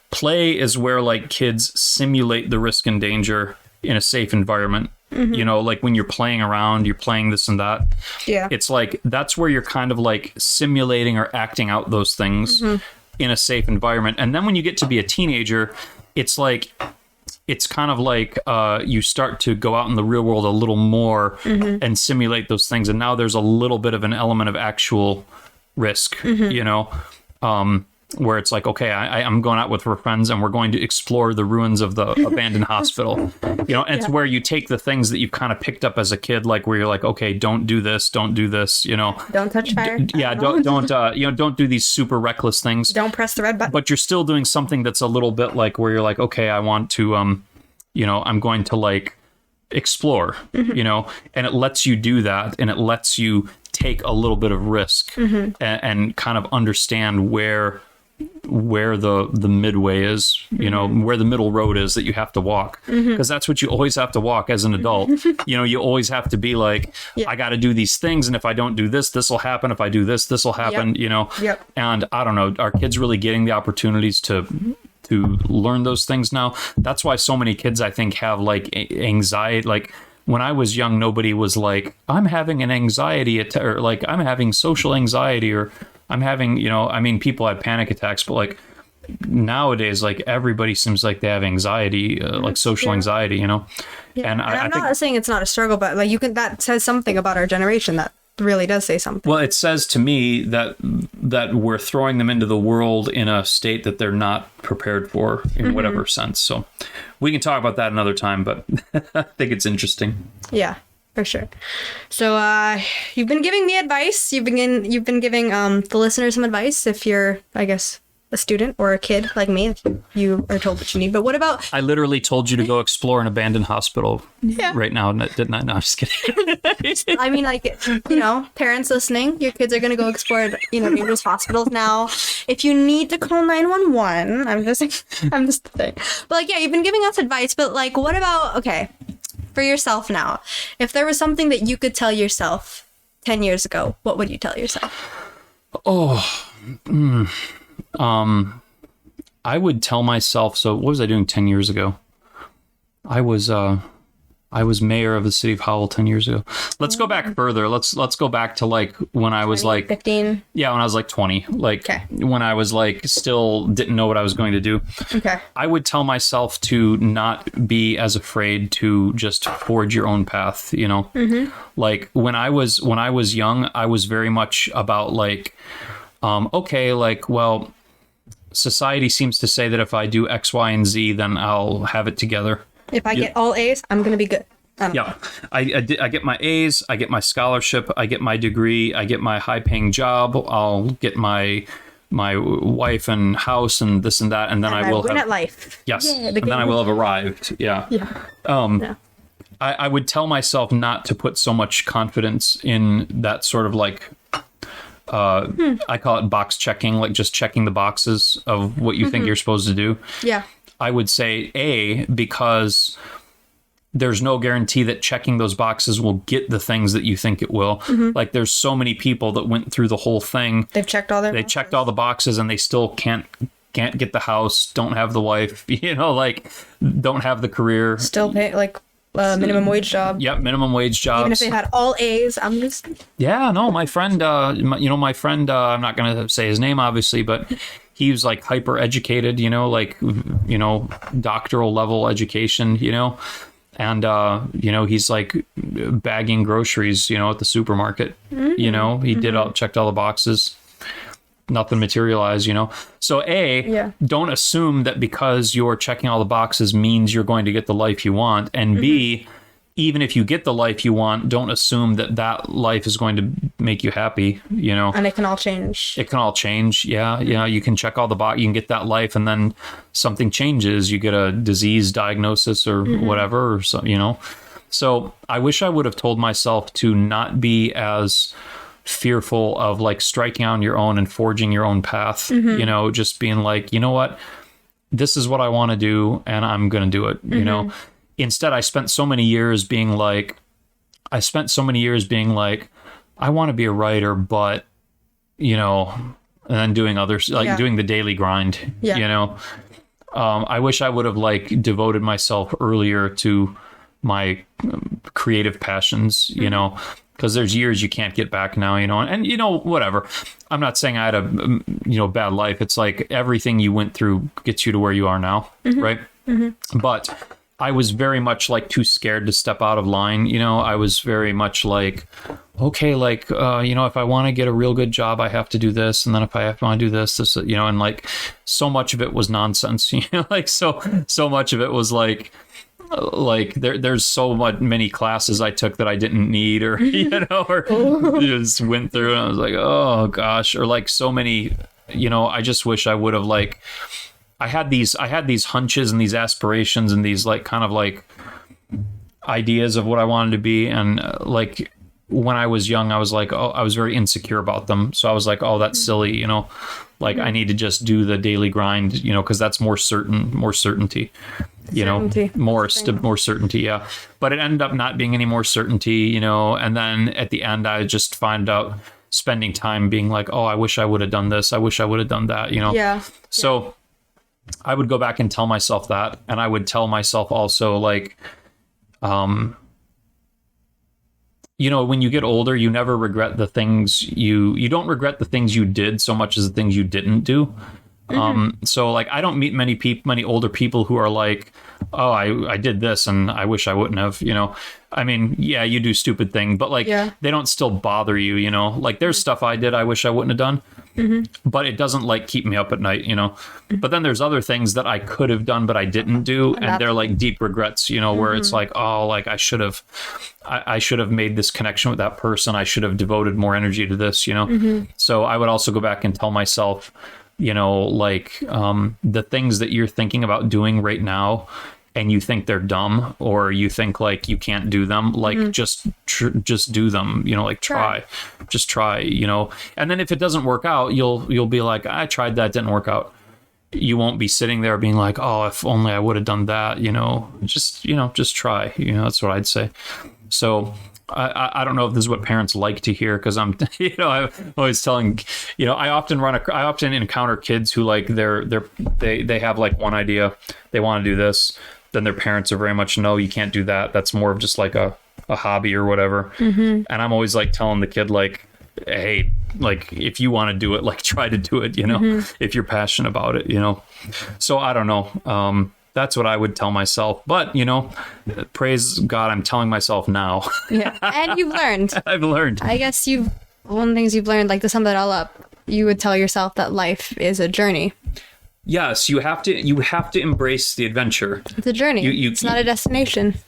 Play is where like kids simulate the risk and danger in a safe environment. You know, like when you're playing around, you're playing this and that. Yeah. It's like, that's where you're kind of like simulating or acting out those things in a safe environment. And then when you get to be a teenager, it's like, it's kind of like you start to go out in the real world a little more and simulate those things. And now there's a little bit of an element of actual risk, you know, where it's like, okay, I'm going out with her friends and we're going to explore the ruins of the abandoned hospital, you know, and it's where you take the things that you've kind of picked up as a kid, like where you're like, okay, don't do this, you know. Don't touch fire. Don't do these super reckless things. Don't press the red button. But you're still doing something that's a little bit like where you're like, okay, I want to, you know, I'm going to like explore, you know, and it lets you do that and it lets you take a little bit of risk and kind of understand where the midway is, you know, where the middle road is that you have to walk, because that's what you always have to walk as an adult. You know, you always have to be like, I got to do these things, and if I don't do this will happen. If I do this will happen. You know. And I don't know, are kids really getting the opportunities to learn those things now? That's why so many kids, I think, have like anxiety. Like when I was young, nobody was like, I'm having an anxiety attack, or like I'm having social anxiety, or I'm having, you know, I mean, people have panic attacks, but like nowadays, like everybody seems like they have anxiety, like social anxiety, you know. And I'm not saying it's not a struggle, but like that says something about our generation. That really does say something. Well, it says to me that we're throwing them into the world in a state that they're not prepared for in whatever sense. So we can talk about that another time, but I think it's interesting. Yeah. For sure. So you've been giving me advice. You've been giving the listeners some advice. If you're, I guess, a student or a kid like me, you are told what you need. But what about... I literally told you to go explore an abandoned hospital right now, didn't I? No, I'm just kidding. I mean, like, you know, parents listening, your kids are going to go explore, you know, dangerous hospitals now. If you need to call 911, I'm just saying. But, like, yeah, you've been giving us advice, but, like, what about, okay, for yourself now, if there was something that you could tell yourself 10 years ago, what would you tell yourself? I would tell myself, so what was I doing 10 years ago? I was mayor of the city of Howell 10 years ago. Let's go back further. Let's go back to like when I was like 15. Yeah, when I was like 20. Like when I was like still didn't know what I was going to do. Okay. I would tell myself to not be as afraid to just forge your own path, you know? Like when I was young, I was very much about like okay, like, well, society seems to say that if I do X, Y, and Z, then I'll have it together. If I get all A's, I'm going to be good. Yeah. I get my A's, I get my scholarship, I get my degree, I get my high-paying job, I'll get my wife and house and this and that, and then I will win have... at life. Yes. Yeah, and then I will have arrived. Yeah. Yeah. I would tell myself not to put so much confidence in that sort of like... I call it box checking, like just checking the boxes of what you think you're supposed to do. Yeah. I would say because there's no guarantee that checking those boxes will get the things that you think it will. Like there's so many people that went through the whole thing. They've checked all They checked all the boxes and they still can't get the house, don't have the wife, you know, like don't have the career. Still pay like minimum wage job. Yep, minimum wage jobs. Even if they had all A's, I'm just... Yeah, no, my friend, my friend, I'm not going to say his name, obviously, but he was like hyper educated, you know, like, you know, doctoral level education, you know, and, you know, he's like bagging groceries, you know, at the supermarket, you know, he checked all the boxes. Nothing materialized, you know. So don't assume that because you're checking all the boxes means you're going to get the life you want. And B, even if you get the life you want, don't assume that life is going to make you happy, you know. And it can all change. It can all change. Yeah. Yeah. You can check all the boxes, you can get that life and then something changes. You get a disease diagnosis or whatever, or so, you know. So I wish I would have told myself to not be as fearful of like striking on your own and forging your own path, you know, just being like, you know what, this is what I want to do and I'm going to do it, you know. Instead, I spent so many years being like, I want to be a writer, but, you know, and then doing others, like doing the daily grind, you know. I wish I would have like devoted myself earlier to my creative passions, you know, because there's years you can't get back now, you know, and you know, whatever. I'm not saying I had a, you know, bad life. It's like everything you went through gets you to where you are now. Right. But I was very much like too scared to step out of line. You know, I was very much like, okay, like, you know, if I want to get a real good job, I have to do this. And then if I want to do this, you know, and like so much of it was nonsense, you know, like so much of it was like there's so many classes I took that I didn't need, or you know, or just went through and I was like, oh gosh, or like so many, you know, I just wish I would have like, I had these hunches and these aspirations and these like kind of like ideas of what I wanted to be, and like when I was young, I was like, oh, I was very insecure about them, so I was like, oh, that's silly, you know, like I need to just do the daily grind, you know, because that's more certainty. You know, more certainty. Yeah. But it ended up not being any more certainty, you know, and then at the end, I just find out spending time being like, oh, I wish I would have done this. I wish I would have done that, you know? Yeah. So I would go back and tell myself that. And I would tell myself also like, you know, when you get older, you never regret the things you don't regret the things you did so much as the things you didn't do. So like, I don't meet many older people who are like, oh, I did this and I wish I wouldn't have, you know. I mean, yeah, you do stupid thing, but like, they don't still bother you, you know, like there's stuff I did I wish I wouldn't have done. but it doesn't like keep me up at night, you know. But then there's other things that I could have done but I didn't do, and they're like deep regrets, you know, where it's like, oh, like I should have made this connection with that person. I should have devoted more energy to this, you know. So I would also go back and tell myself, you know, like the things that you're thinking about doing right now and you think they're dumb, or you think like you can't do them, like just do them, you know, like just try, you know. And then if it doesn't work out, you'll be like, I tried that, didn't work out. You won't be sitting there being like, oh, if only I would have done that, you know. Just try, you know. That's what I'd say. So I don't know if this is what parents like to hear, because I'm, you know, I'm always telling, you know, I often encounter kids who like they have like one idea, they want to do this, then their parents are very much, no, you can't do that. That's more of just like a hobby or whatever. And I'm always like telling the kid like, hey, like if you want to do it, like try to do it, you know, if you're passionate about it, you know. So I don't know. That's what I would tell myself. But, you know, praise God, I'm telling myself now. Yeah. And you've learned. I've learned. I guess one of the things you've learned, like to sum that all up, you would tell yourself that life is a journey. Yes, you have to embrace the adventure. It's a journey. It's not a destination.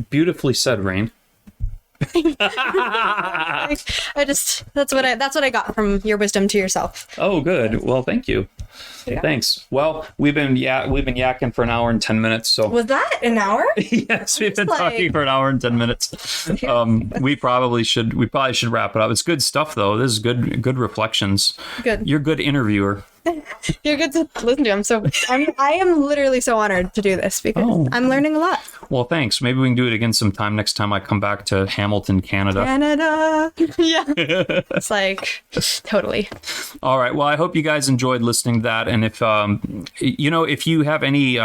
Beautifully said, Rain. that's what I got from your wisdom to yourself. Oh, good. Well, thank you. Yeah. Thanks. Well, we've been yakking for an hour and 10 minutes. So was that an hour? Yes, we've been talking for an hour and 10 minutes. We probably should wrap it up. It's good stuff though. This is good reflections. Good. You're a good interviewer. You're good to listen to. I am literally so honored to do this because I'm learning a lot. Well, thanks. Maybe we can do it again sometime next time I come back to Hamilton, Canada. Yeah. It's like totally. All right. Well, I hope you guys enjoyed listening to that. And if if you have any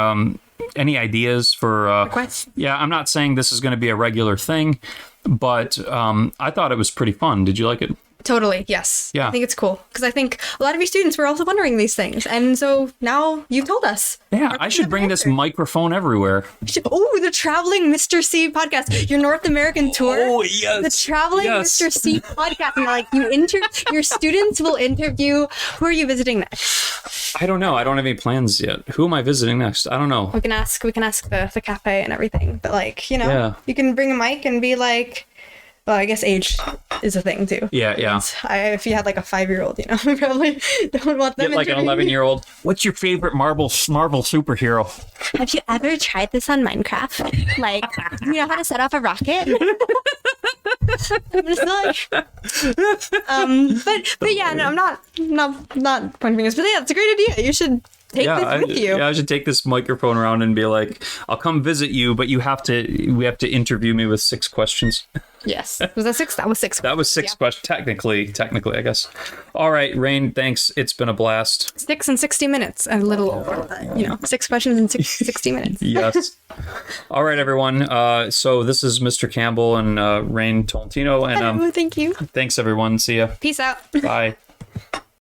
ideas for requests. Yeah, I'm not saying this is going to be a regular thing, but I thought it was pretty fun. Did you like it? Totally. Yes. Yeah. I think it's cool because I think a lot of your students were also wondering these things. And so now you've told us. Yeah. I should bring this microphone everywhere. Oh, the Traveling Mr. C podcast, your North American tour. Oh, yes. The Traveling Mr. C podcast. And like your students will interview. Who are you visiting next? I don't know. I don't have any plans yet. Who am I visiting next? I don't know. We can ask the cafe and everything. But like, you know, you can bring a mic and be like, well, I guess age is a thing too. Yeah. If you had like a 5-year-old, you know, we probably don't want them. Get like an 11-year-old. What's your favorite Marvel superhero? Have you ever tried this on Minecraft? Like, you know how to set off a rocket? I'm just like, but yeah, no, I'm not pointing fingers. But yeah, it's a great idea. You should take this with you. Yeah, I should take this microphone around and be like, I'll come visit you, but we have to interview me with 6 questions. Yes. Was that 6? That was 6. That was 6 questions. Technically, I guess. All right, Rain, thanks. It's been a blast. 6 and 60 minutes. A little over, 6 questions in 60 minutes. Yes. All right, everyone. So this is Mr. Campbell and Rain Tolentino. And thank you. Thanks, everyone. See ya. Peace out. Bye.